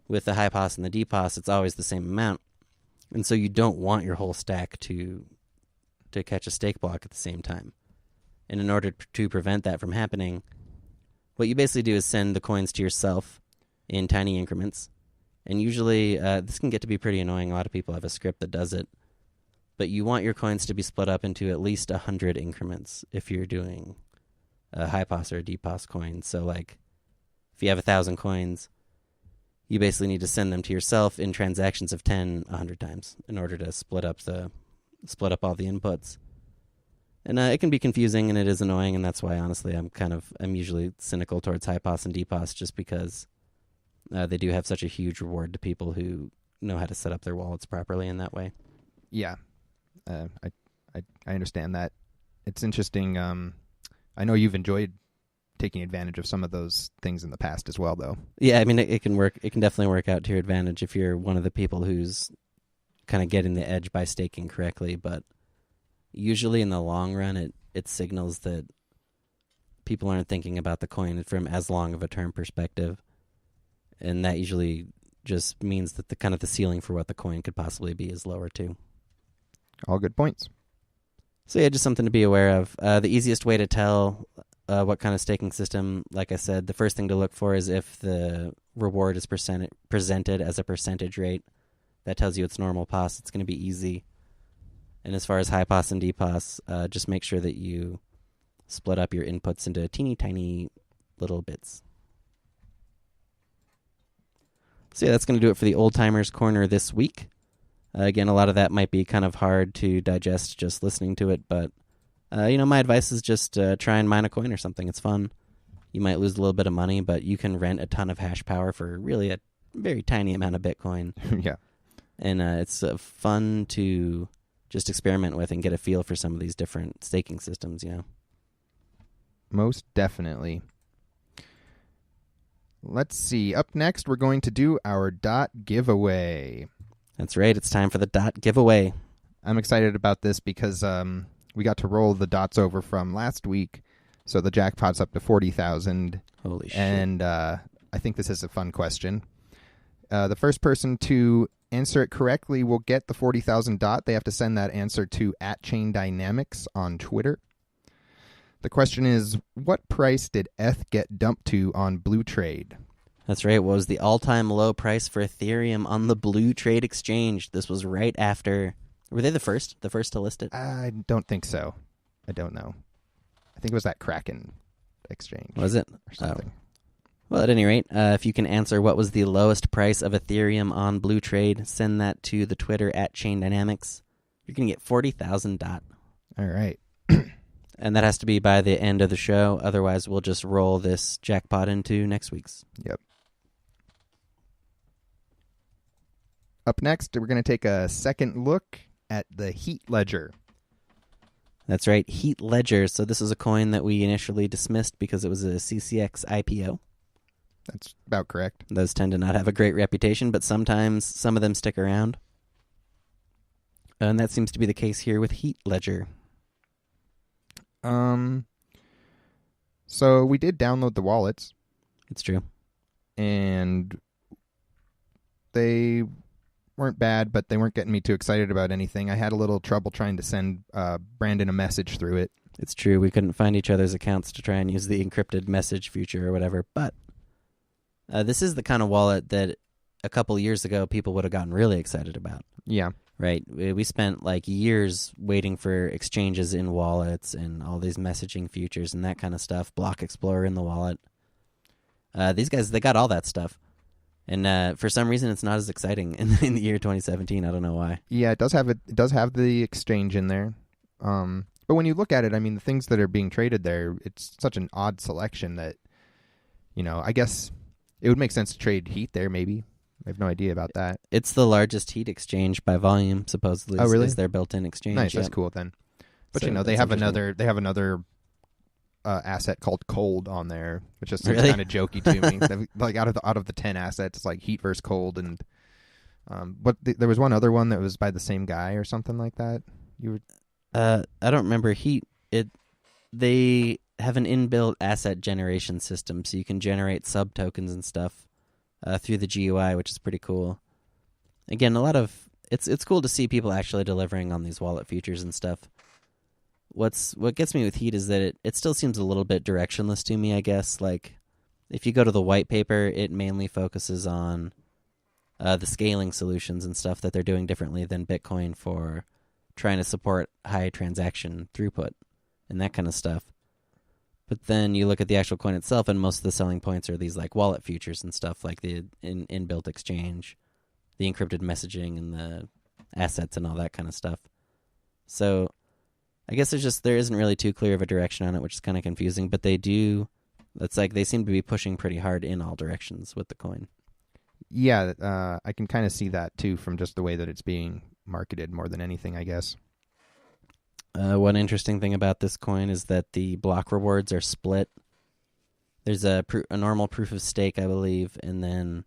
With the HiPos and the DPos, it's always the same amount. And so you don't want your whole stack to catch a stake block at the same time. And in order to prevent that from happening, what you basically do is send the coins to yourself in tiny increments. And usually this can get to be pretty annoying. A lot of people have a script that does it. But you want your coins to be split up into at least 100 increments if you're doing a HiPos or a DPos coin. So like if you have 1,000 coins, you basically need to send them to yourself in transactions of 10, 100 times in order to split up all the inputs. And it can be confusing and it is annoying, and that's why honestly I'm usually cynical towards HiPos and DPos just because they do have such a huge reward to people who know how to set up their wallets properly in that way. Yeah, I understand that. It's interesting. I know you've enjoyed taking advantage of some of those things in the past as well, though. Yeah, I mean, it can work. It can definitely work out to your advantage if you're one of the people who's kind of getting the edge by staking correctly. But usually in the long run, it signals that people aren't thinking about the coin from as long of a term perspective. And that usually just means that the ceiling for what the coin could possibly be is lower too. All good points. So yeah, just something to be aware of. The easiest way to tell what kind of staking system, like I said, the first thing to look for is if the reward is presented as a percentage rate. That tells you it's normal POS. It's going to be easy. And as far as HiPos and DPos, just make sure that you split up your inputs into teeny tiny little bits. So yeah, that's going to do it for the Old Timers Corner this week. Again, a lot of that might be kind of hard to digest just listening to it, but my advice is just try and mine a coin or something. It's fun. You might lose a little bit of money, but you can rent a ton of hash power for really a very tiny amount of Bitcoin. Yeah. And it's fun to just experiment with and get a feel for some of these different staking systems, Most definitely. Let's see. Up next, we're going to do our DOT giveaway. That's right. It's time for the DOT giveaway. I'm excited about this because we got to roll the dots over from last week, so the jackpot's up to 40,000. Holy shit. And I think this is a fun question. The first person to answer it correctly will get the 40,000 DOT. They have to send that answer to @ChainDynamics on Twitter. The question is, what price did ETH get dumped to on Blue Trade? That's right. What was the all-time low price for Ethereum on the Blue Trade Exchange? This was right after... Were they the first to list it? I don't think so. I don't know. I think it was that Kraken exchange. Was it? Or something. Oh. Well, at any rate, if you can answer what was the lowest price of Ethereum on Blue Trade, send that to the Twitter @ChainDynamics. You're going to get 40,000 DOT. All right. And that has to be by the end of the show. Otherwise, we'll just roll this jackpot into next week's. Yep. Up next, we're going to take a second look at the Heat Ledger. That's right, Heat Ledger. So this is a coin that we initially dismissed because it was a C-Cex IPO. That's about correct. Those tend to not have a great reputation, but sometimes some of them stick around. And that seems to be the case here with Heat Ledger. So we did download the wallets. It's true. And they weren't bad, but they weren't getting me too excited about anything. I had a little trouble trying to send Brandon a message through it. It's true. We couldn't find each other's accounts to try and use the encrypted message feature or whatever. But this is the kind of wallet that a couple years ago people would have gotten really excited about. Yeah. Right. We spent like years waiting for exchanges in wallets and all these messaging features and that kind of stuff. Block Explorer in the wallet. These guys, they got all that stuff. And for some reason, it's not as exciting in the year 2017. I don't know why. Yeah, it does have the exchange in there. But when you look at it, I mean, the things that are being traded there, it's such an odd selection that, I guess it would make sense to trade Heat there, maybe. I have no idea about that. It's the largest Heat exchange by volume, supposedly. Oh, really? Is their built-in exchange. Nice, Yep. that's cool then. But So they have interesting. another asset called Cold on there, which just seems Really? kind of jokey to me. Like out of the 10 assets, it's like Heat versus Cold, and there was one other one that was by the same guy or something like that. I don't remember Heat. They have an inbuilt asset generation system, so you can generate sub tokens and stuff through the GUI, which is pretty cool. Again, it's cool to see people actually delivering on these wallet features and stuff. What gets me with Heat is that it still seems a little bit directionless to me, I guess. Like, if you go to the white paper, it mainly focuses on the scaling solutions and stuff that they're doing differently than Bitcoin for trying to support high transaction throughput and that kind of stuff. But then you look at the actual coin itself, and most of the selling points are these like wallet features and stuff, like the inbuilt exchange, the encrypted messaging, and the assets and all that kind of stuff. So I guess there isn't really too clear of a direction on it, which is kind of confusing. But they seem to be pushing pretty hard in all directions with the coin. Yeah, I can kind of see that too from just the way that it's being marketed more than anything, I guess. One interesting thing about this coin is that the block rewards are split. There's a normal proof of stake, I believe, and then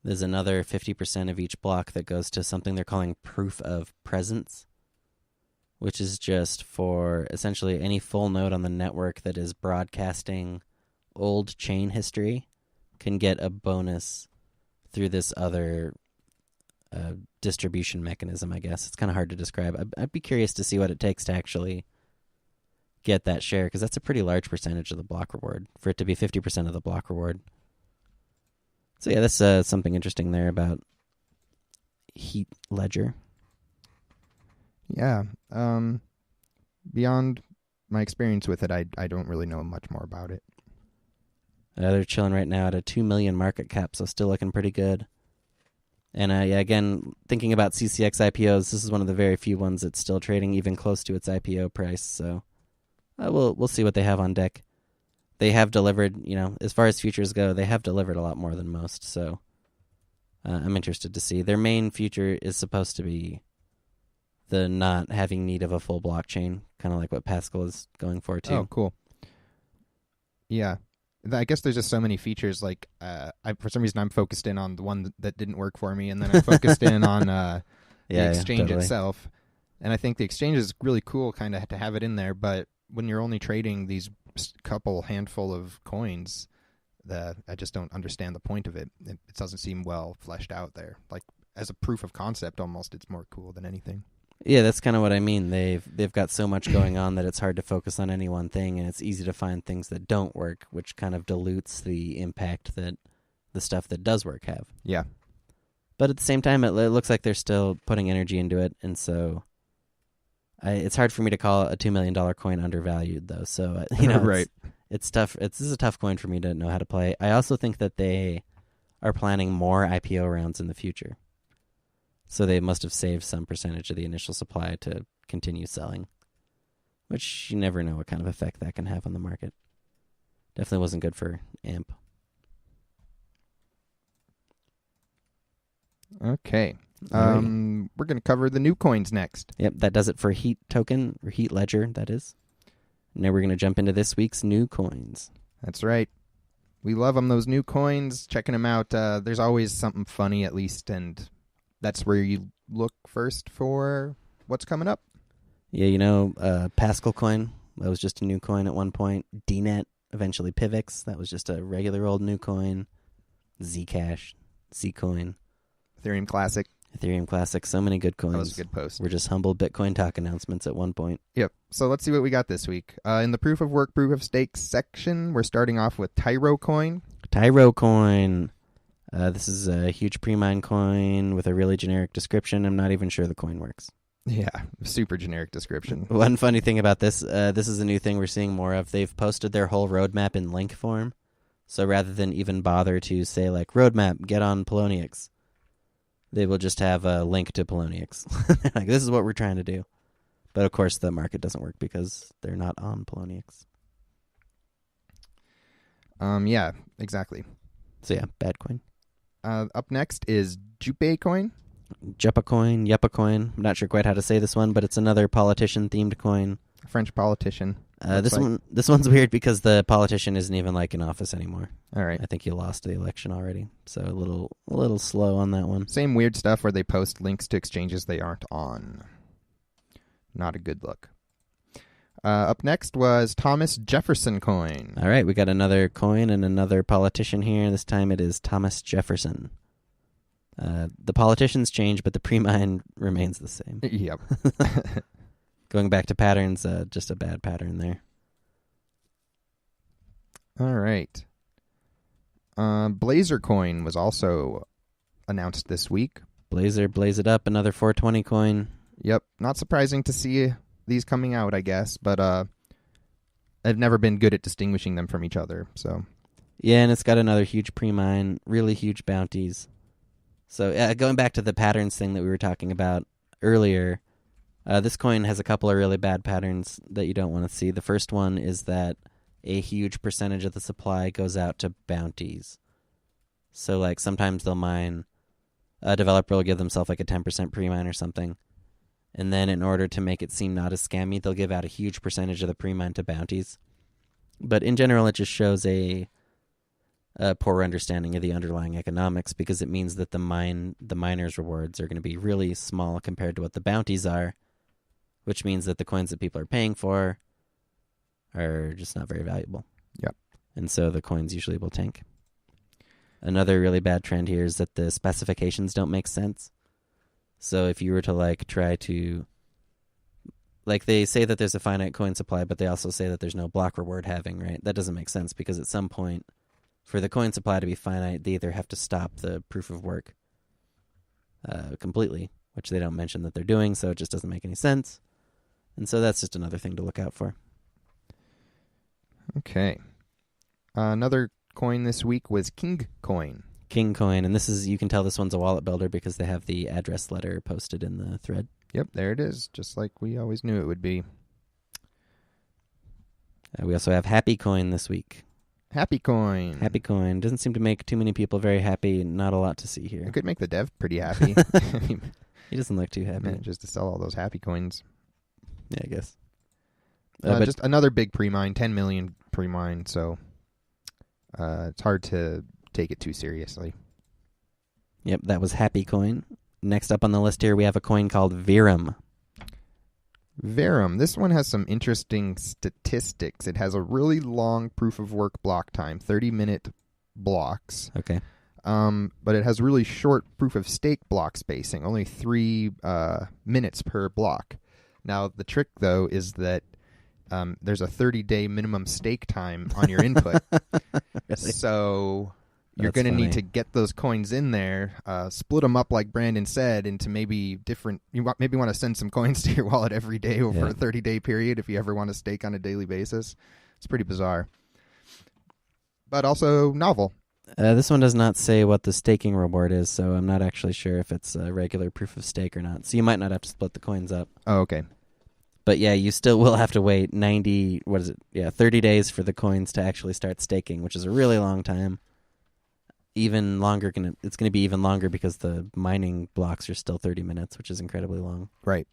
there's another 50% of each block that goes to something they're calling proof of presence, which is just for essentially any full node on the network that is broadcasting old chain history can get a bonus through this other distribution mechanism, I guess. It's kind of hard to describe. I'd be curious to see what it takes to actually get that share, because that's a pretty large percentage of the block reward, for it to be 50% of the block reward. So yeah, that's something interesting there about Heat Ledger. Yeah. Beyond my experience with it, I don't really know much more about it. They're chilling right now at a 2 million market cap, so still looking pretty good. And yeah, again, thinking about C-Cex IPOs, this is one of the very few ones that's still trading even close to its IPO price. So we'll see what they have on deck. They have delivered, as far as futures go, they have delivered a lot more than most. So I'm interested to see. Their main feature is supposed to be the not having need of a full blockchain, kind of like what Pascal is going for too. Oh, cool. Yeah. I guess there's just so many features. Like, for some reason, I'm focused in on the one that didn't work for me, and then I'm focused in on the exchange itself. And I think the exchange is really cool, kind of to have it in there. But when you're only trading these handful of coins, I just don't understand the point of it. It doesn't seem well fleshed out there. Like, as a proof of concept, almost, it's more cool than anything. Yeah, that's kind of what I mean. They've got so much going on that it's hard to focus on any one thing, and it's easy to find things that don't work, which kind of dilutes the impact that the stuff that does work have. Yeah. But at the same time, it looks like they're still putting energy into it, and so it's hard for me to call a $2 million coin undervalued, though. So right. It's tough. This is a tough coin for me to know how to play. I also think that they are planning more IPO rounds in the future. So they must have saved some percentage of the initial supply to continue selling, which you never know what kind of effect that can have on the market. Definitely wasn't good for AMP. Okay. We're going to cover the new coins next. Yep, that does it for Heat Token, or Heat Ledger, that is. Now we're going to jump into this week's new coins. That's right. We love them, those new coins. Checking them out. There's always something funny, at least, and that's where you look first for what's coming up. Yeah, Pascal coin, that was just a new coin at one point. DNet, eventually Pivx, that was just a regular old new coin. Zcash, Zcoin. Ethereum Classic. So many good coins. That was a good post. We're just humble Bitcoin talk announcements at one point. Yep. So let's see what we got this week. In the proof of work, proof of stake section, we're starting off with Tyro coin. Tyro coin. This is a huge pre-mine coin with a really generic description. I'm not even sure the coin works. Yeah, super generic description. One funny thing about this is a new thing we're seeing more of. They've posted their whole roadmap in link form. So rather than even bother to say, like, roadmap, get on Poloniex, they will just have a link to Poloniex. Like, this is what we're trying to do. But, of course, the market doesn't work because they're not on Poloniex. Yeah, exactly. So, yeah, bad coin. Up next is Juppe coin. Juppe coin, Yuppe coin. I'm not sure quite how to say this one, but it's another politician-themed coin. French politician. This one's weird because the politician isn't even like in office anymore. All right. I think he lost the election already, so a little slow on that one. Same weird stuff where they post links to exchanges they aren't on. Not a good look. Up next was Thomas Jefferson coin. All right, we got another coin and another politician here. This time it is Thomas Jefferson. The politicians change, but the pre-mine remains the same. Yep. Going back to patterns, just a bad pattern there. All right. Blazer coin was also announced this week. Blaze it up, another 420 coin. Yep. Not surprising to see these coming out, I guess, but I've never been good at distinguishing them from each other. So. Yeah, and it's got another huge pre-mine, really huge bounties. So going back to the patterns thing that we were talking about earlier, this coin has a couple of really bad patterns that you don't want to see. The first one is that a huge percentage of the supply goes out to bounties. So, like, sometimes they'll mine, a developer will give themselves like a 10% pre-mine or something. And then in order to make it seem not as scammy, they'll give out a huge percentage of the pre-mine to bounties. But in general, it just shows a poor understanding of the underlying economics because it means that the miners' rewards are going to be really small compared to what the bounties are, which means that the coins that people are paying for are just not very valuable. Yep. And so the coins usually will tank. Another really bad trend here is that the specifications don't make sense. So if you were to try to, they say that there's a finite coin supply, but they also say that there's no block reward halving, right? That doesn't make sense because at some point, for the coin supply to be finite, they either have to stop the proof of work completely, which they don't mention that they're doing, so it just doesn't make any sense. And so that's just another thing to look out for. Okay. Another coin this week was KingCoin. KingCoin, and this is, you can tell this one's a wallet builder because they have the address letter posted in the thread. Yep, there it is, just like we always knew it would be. We also have HappyCoin this week. HappyCoin. HappyCoin doesn't seem to make too many people very happy. Not a lot to see here. It could make the dev pretty happy. He doesn't look too happy. Just to sell all those happy coins. Yeah, I guess. Just another big pre-mine, 10 million pre-mine, so it's hard to take it too seriously. Yep, that was HappyCoin. Next up on the list here, we have a coin called Verum. Verum. This one has some interesting statistics. It has a really long proof of work block time, 30-minute blocks. Okay. But it has really short proof of stake block spacing, only 3 minutes per block. Now, the trick, though, is that there's a 30-day minimum stake time on your input. Really? So you're going to need to get those coins in there, split them up like Brandon said into maybe different... You maybe want to send some coins to your wallet every day over a 30-day period if you ever want to stake on a daily basis. It's pretty bizarre. But also novel. This one does not say what the staking reward is, so I'm not actually sure if it's a regular proof of stake or not. So you might not have to split the coins up. Oh, okay. But yeah, you still will have to wait 30 days for the coins to actually start staking, which is a really long time. even longer. It's gonna be even longer because the mining blocks are still 30 minutes, which is incredibly long. Right.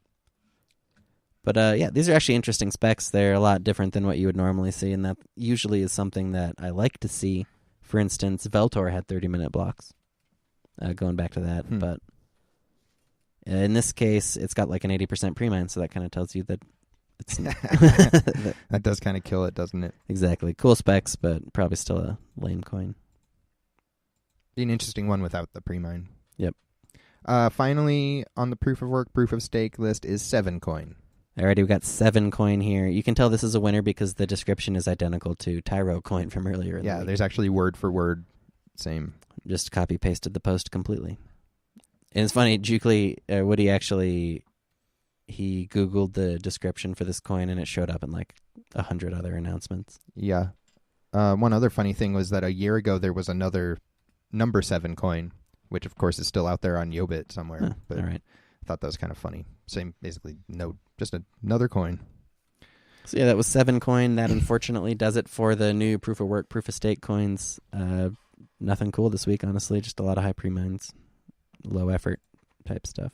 But yeah, these are actually interesting specs. They're a lot different than what you would normally see, and that usually is something that I like to see. For instance, Veltor had 30-minute blocks. Going back to that, but in this case, it's got like an 80% pre-mine, so that kind of tells you that it's that does kind of kill it, doesn't it? Exactly. Cool specs, but probably still a lame coin. Be an interesting one without the pre-mine. Yep. Finally, on the proof of work, proof of stake list is 7coin. Alrighty, we got 7coin here. You can tell this is a winner because the description is identical to Tyro coin from earlier. Yeah, there's actually word for word same. Just copy pasted the post completely. And it's funny, Juppe, Woody actually, he Googled the description for this coin and it showed up in like 100 other announcements. Yeah. One other funny thing was that a year ago there was another number 7 coin, which of course is still out there on Yobit somewhere. But all right. I thought that was kind of funny. Same, basically, just another coin. So yeah, that was 7coin. That unfortunately does it for the new proof of work, proof of stake coins. Nothing cool this week, honestly. Just a lot of high pre-mines, low effort type stuff.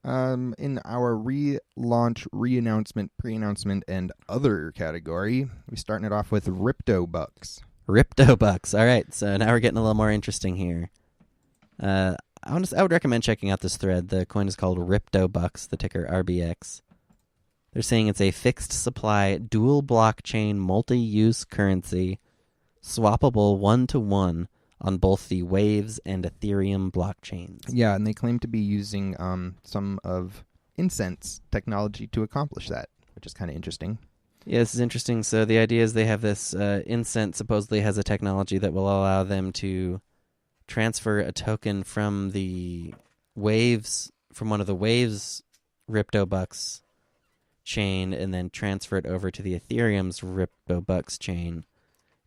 In our relaunch, re-announcement, pre-announcement, and other category, we're starting it off with Ripto Bux. Ripto Bux. All right, so now we're getting a little more interesting here. I would recommend checking out this thread. The coin is called Ripto Bux, the ticker RBX. They're saying it's a fixed supply, dual blockchain, multi-use currency, swappable 1-to-1 on both the Waves and Ethereum blockchains. Yeah, and they claim to be using some of Incense technology to accomplish that, which is kind of interesting. Yeah, this is interesting. So the idea is they have this Incense supposedly has a technology that will allow them to transfer a token from the Waves, from one of the Waves Ripto Bux chain, and then transfer it over to the Ethereum's Ripto Bux chain.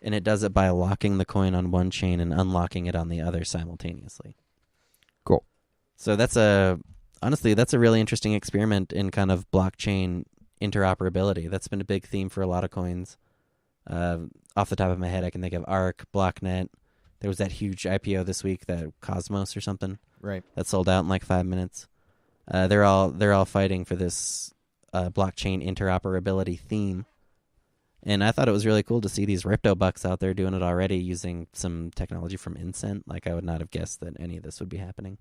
And it does it by locking the coin on one chain and unlocking it on the other simultaneously. Cool. So honestly, that's a really interesting experiment in kind of blockchain interoperability. That's been a big theme for a lot of coins. Off the top of my head, I can think of Arc, Blocknet. There was that huge IPO this week, that Cosmos or something, right? That sold out in like 5 minutes. They're all fighting for this blockchain interoperability theme. And I thought it was really cool to see these Ripto Bux out there doing it already using some technology from Incent. Like, I would not have guessed that any of this would be happening.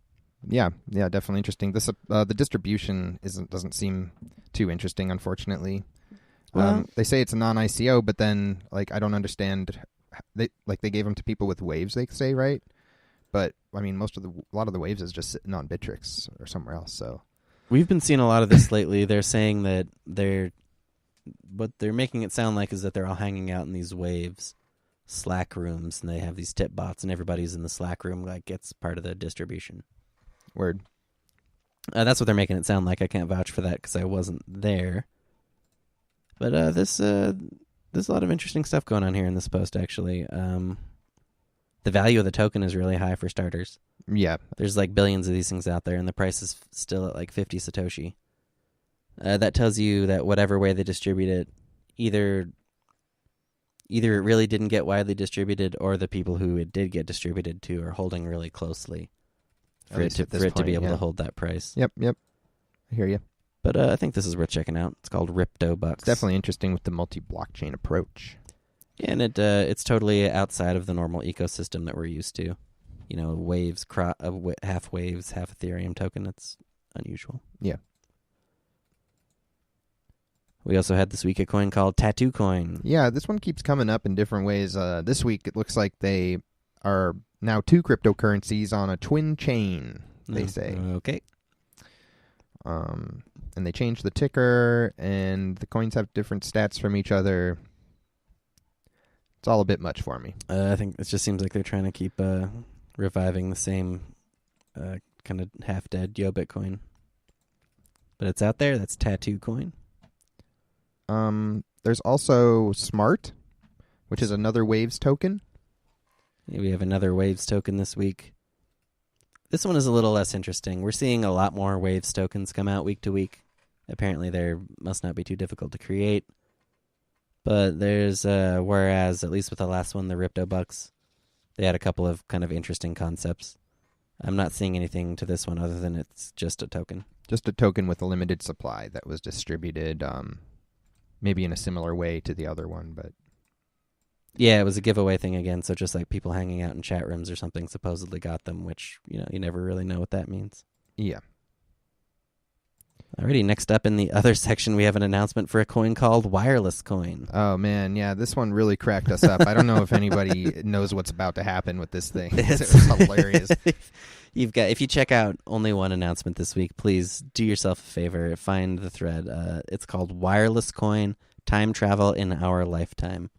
Yeah, definitely interesting. This the distribution doesn't seem too interesting, unfortunately. Well, they say it's a non-ICO, but then like I don't understand. They gave them to people with Waves, they say, right? But I mean, a lot of the Waves is just sitting on Bittrex or somewhere else. So we've been seeing a lot of this lately. They're saying that what they're making it sound like is that they're all hanging out in these Waves Slack rooms, and they have these tip bots, and everybody's in the Slack room like gets part of the distribution. Word. That's what they're making it sound like. I can't vouch for that because I wasn't there. But there's a lot of interesting stuff going on here in this post, actually. The value of the token is really high for starters. Yeah. There's like billions of these things out there, and the price is still at like 50 Satoshi. That tells you that whatever way they distribute it, either it really didn't get widely distributed, or the people who it did get distributed to are holding really closely for it to be able to hold that price. Yep. I hear you. But I think this is worth checking out. It's called Ripto Bux. It's definitely interesting with the multi-blockchain approach. Yeah, and it's totally outside of the normal ecosystem that we're used to. You know, Waves, half Waves, half Ethereum token. It's unusual. Yeah. We also had this week a coin called Tattoo Coin. Yeah, this one keeps coming up in different ways. This week it looks like they are now 2 cryptocurrencies on a twin chain, they say. Okay. And they changed the ticker, and the coins have different stats from each other. It's all a bit much for me. I think it just seems like they're trying to keep reviving the same kind of half-dead Yobit coin. But it's out there. That's Tattoo Coin. There's also Smart, which is another Waves token. Yeah, we have another Waves token this week. This one is a little less interesting. We're seeing a lot more Waves tokens come out week to week. Apparently they must not be too difficult to create. But there's, whereas, at least with the last one, the Ripto Bux, They had a couple of kind of interesting concepts. I'm not seeing anything to this one other than it's just a token. Just a token with a limited supply that was distributed maybe in a similar way to the other one, but... Yeah, it was a giveaway thing again, so just like people hanging out in chat rooms or something supposedly got them, which, you never really know what that means. Yeah. Alrighty, next up in the other section, we have an announcement for a coin called WirelessCoin. Oh, man, yeah, this one really cracked us up. I don't know if anybody knows what's about to happen with this thing. It was hilarious. If you check out only one announcement this week, please do yourself a favor, find the thread. It's called WirelessCoin, Time Travel in Our Lifetime.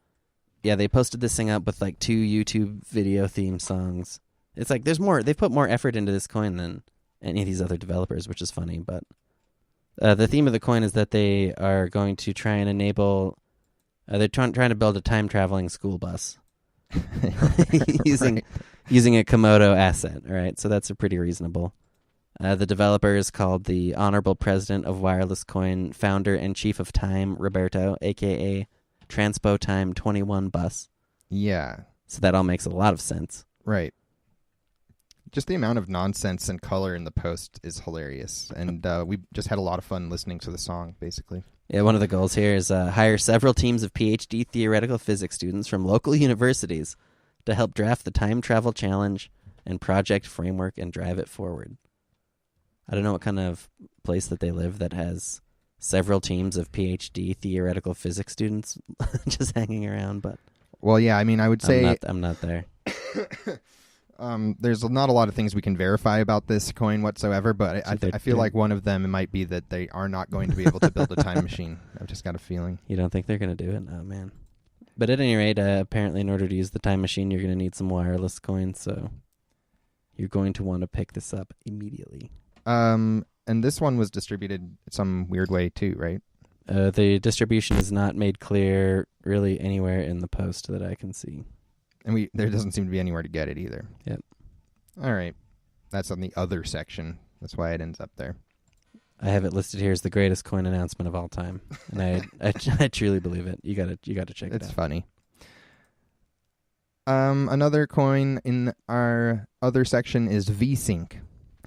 Yeah, they posted this thing up with like 2 YouTube video theme songs. It's like they've put more effort into this coin than any of these other developers, which is funny, but the theme of the coin is that they are going to try and enable they're trying to build a time traveling school bus using a Komodo asset, all right? So that's pretty reasonable. The developer is called the Honorable President of WirelessCoin, founder and chief of Time, Roberto, aka Transpo Time 21 bus. Yeah. So that all makes a lot of sense. Right. Just the amount of nonsense and color in the post is hilarious. And we just had a lot of fun listening to the song, basically. Yeah, one of the goals here is hire several teams of PhD theoretical physics students from local universities to help draft the time travel challenge and project framework and drive it forward. I don't know what kind of place that they live that has several teams of PhD theoretical physics students just hanging around, but well, yeah, I mean, I would say I'm not there. There's not a lot of things we can verify about this coin whatsoever, but I feel like one of them might be that they are not going to be able to build a time machine. I've just got a feeling. You don't think they're going to do it? Oh, man. But at any rate, apparently in order to use the time machine, you're going to need some wireless coins, so you're going to want to pick this up immediately. And this one was distributed some weird way too, right? The distribution is not made clear really anywhere in the post that I can see. And there doesn't seem to be anywhere to get it either. Yep. All right. That's on the other section. That's why it ends up there. I have it listed here as the greatest coin announcement of all time. And I truly believe it. You gotta check it out. It's funny. Another coin in our other section is VSync.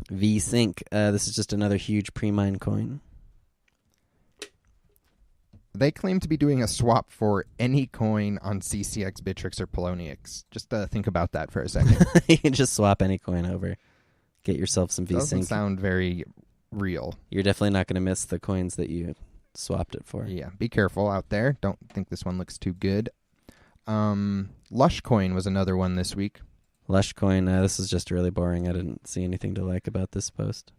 VSync. This is just another huge pre-mine coin. They claim to be doing a swap for any coin on C-Cex, Bittrex, or Poloniex. Just think about that for a second. You can just swap any coin over. Get yourself some VSync. Doesn't sound very real. You're definitely not going to miss the coins that you swapped it for. Yeah, be careful out there. Don't think this one looks too good. LushCoin was another one this week. LushCoin, this is just really boring. I didn't see anything to like about this post.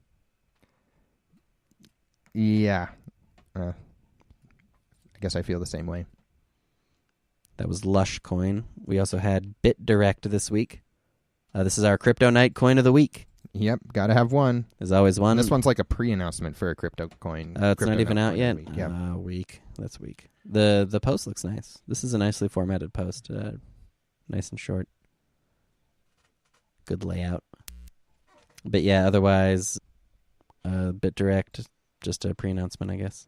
Yeah. I guess I feel the same way. That was LushCoin. We also had BitDirect this week. This is our Crypto Night coin of the week. Yep, gotta have one. There's always one. And this one's like a pre-announcement for a crypto coin. It's not even out yet? Yep. Weak. That's weak. The post looks nice. This is a nicely formatted post. Nice and short. Good layout. But yeah, otherwise, BitDirect, just a pre-announcement, I guess.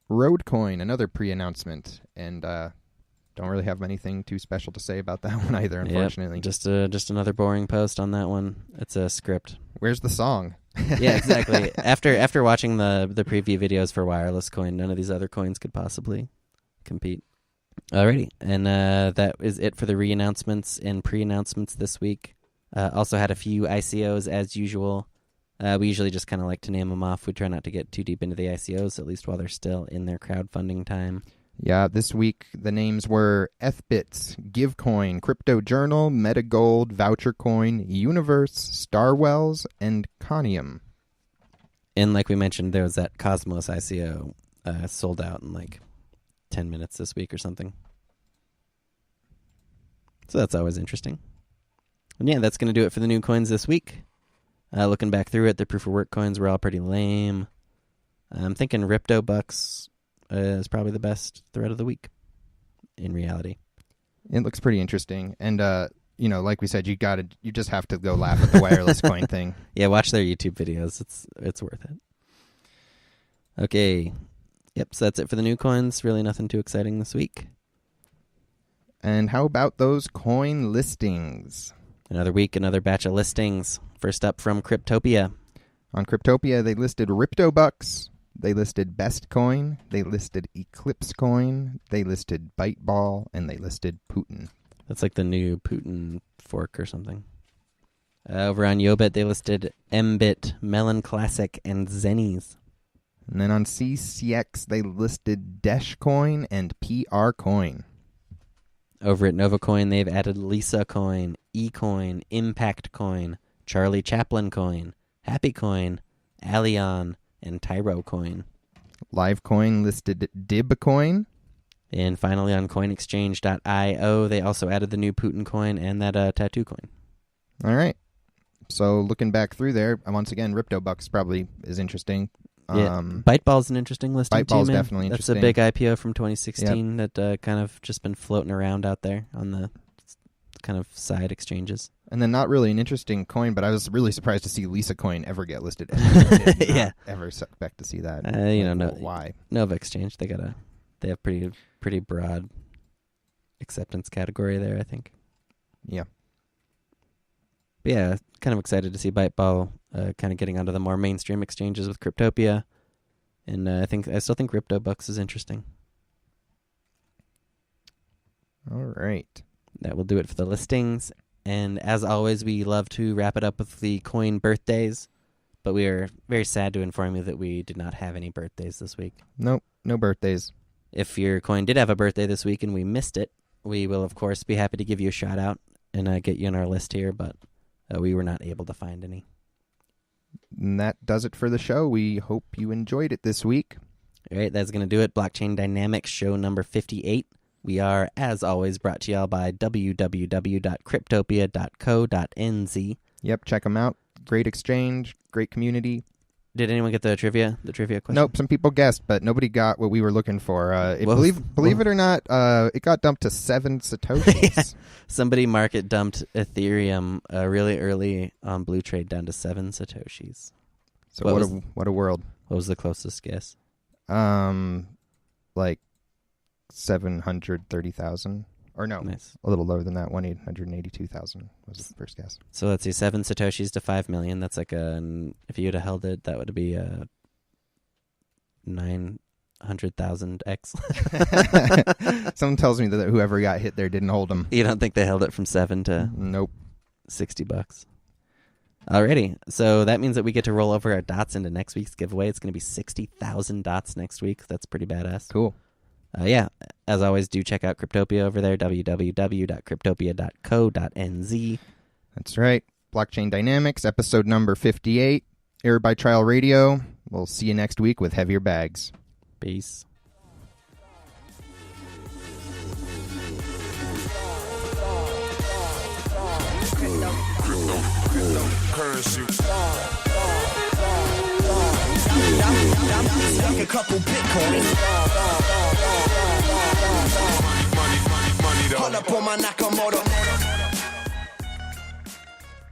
RoadCoin, another pre-announcement, and don't really have anything too special to say about that one either, unfortunately. Yep, just another boring post on that one. It's a script. Where's the song? Yeah, exactly. After watching the preview videos for WirelessCoin, none of these other coins could possibly compete. Alrighty, and that is it for the re-announcements and pre-announcements this week. Also had a few ICOs as usual. We usually just kind of like to name them off. We try not to get too deep into the ICOs, at least while they're still in their crowdfunding time. Yeah, this week the names were Ethbits, GiveCoin, CryptoJournal, MetaGold, VoucherCoin, Universe, Starwels, and Conium. And like we mentioned, there was that Cosmos ICO sold out in like 10 minutes this week or something. So that's always interesting. And yeah, that's going to do it for the new coins this week. Looking back through it, the proof of work coins were all pretty lame. I'm thinking Ripto Bux is probably the best thread of the week in reality. It looks pretty interesting. And, like we said, you just have to go laugh at the wireless coin thing. Yeah, watch their YouTube videos. It's worth it. Okay. Yep, so that's it for the new coins. Really nothing too exciting this week. And how about those coin listings? Another week, another batch of listings. First up from Cryptopia. On Cryptopia, they listed Ripto Bux, they listed BestCoin, they listed EclipseCoin, they listed ByteBall, and they listed Putin. That's like the new Putin fork or something. Over on Yobit, they listed Mbit, Melon Classic, and Zennies. And then on C-Cex, they listed DashCoin and PRCoin. Over at NovaCoin, they've added LisaCoin, eCoin, ImpactCoin, Charlie Chaplin Coin, HappyCoin, Allion, and Tyro Coin. LiveCoin listed DibCoin. And finally on CoinExchange.io, they also added the new Putin coin and that tattoo coin. All right. So looking back through there, once again, Ripto Bux probably is interesting. Yeah, ByteBall's an interesting listing too, ByteBall's man. definitely interesting. That's a big IPO from 2016 that kind of just been floating around out there on the kind of side exchanges. And then not really an interesting coin, but I was really surprised to see LisaCoin ever get listed. Yeah, ever expect to see that. Why? Nova Exchange, they have pretty broad acceptance category there, I think. Yeah. But yeah, kind of excited to see ByteBall kind of getting onto the more mainstream exchanges with Cryptopia, and I still think Ripto Bux is interesting. All right. That will do it for the listings. And as always, we love to wrap it up with the coin birthdays, but we are very sad to inform you that we did not have any birthdays this week. Nope, no birthdays. If your coin did have a birthday this week and we missed it, we will, of course, be happy to give you a shout out and get you on our list here, but we were not able to find any. And that does it for the show. We hope you enjoyed it this week. All right, that's going to do it. Blockchain Dynamics show number 58. We are, as always, brought to y'all by www.cryptopia.co.nz. Yep, check them out. Great exchange, great community. Did anyone get the trivia question? Nope, some people guessed, but nobody got what we were looking for. Believe it or not, it got dumped to 7 Satoshis. Yeah. Somebody market dumped Ethereum really early on Blue Trade down to 7 Satoshis. So what a world. What was the closest guess? Like 730,000. Or no, nice. A little lower than that. 182,000 was the first guess. So let's see, 7 Satoshis to 5 million. That's like if you would have held it, that would be 900,000x. Someone tells me that whoever got hit there didn't hold them. You don't think they held it from 7 to nope $60? Alrighty, so that means that we get to roll over our dots into next week's giveaway. It's going to be 60,000 dots next week. That's pretty badass. Cool. Yeah, as always, do check out Cryptopia over there, www.cryptopia.co.nz. That's right. Blockchain Dynamics, episode number 58, aired by Trial Radio. We'll see you next week with heavier bags. Peace. Currency. Like a couple Bitcoin. Hold up on my Nakamoto.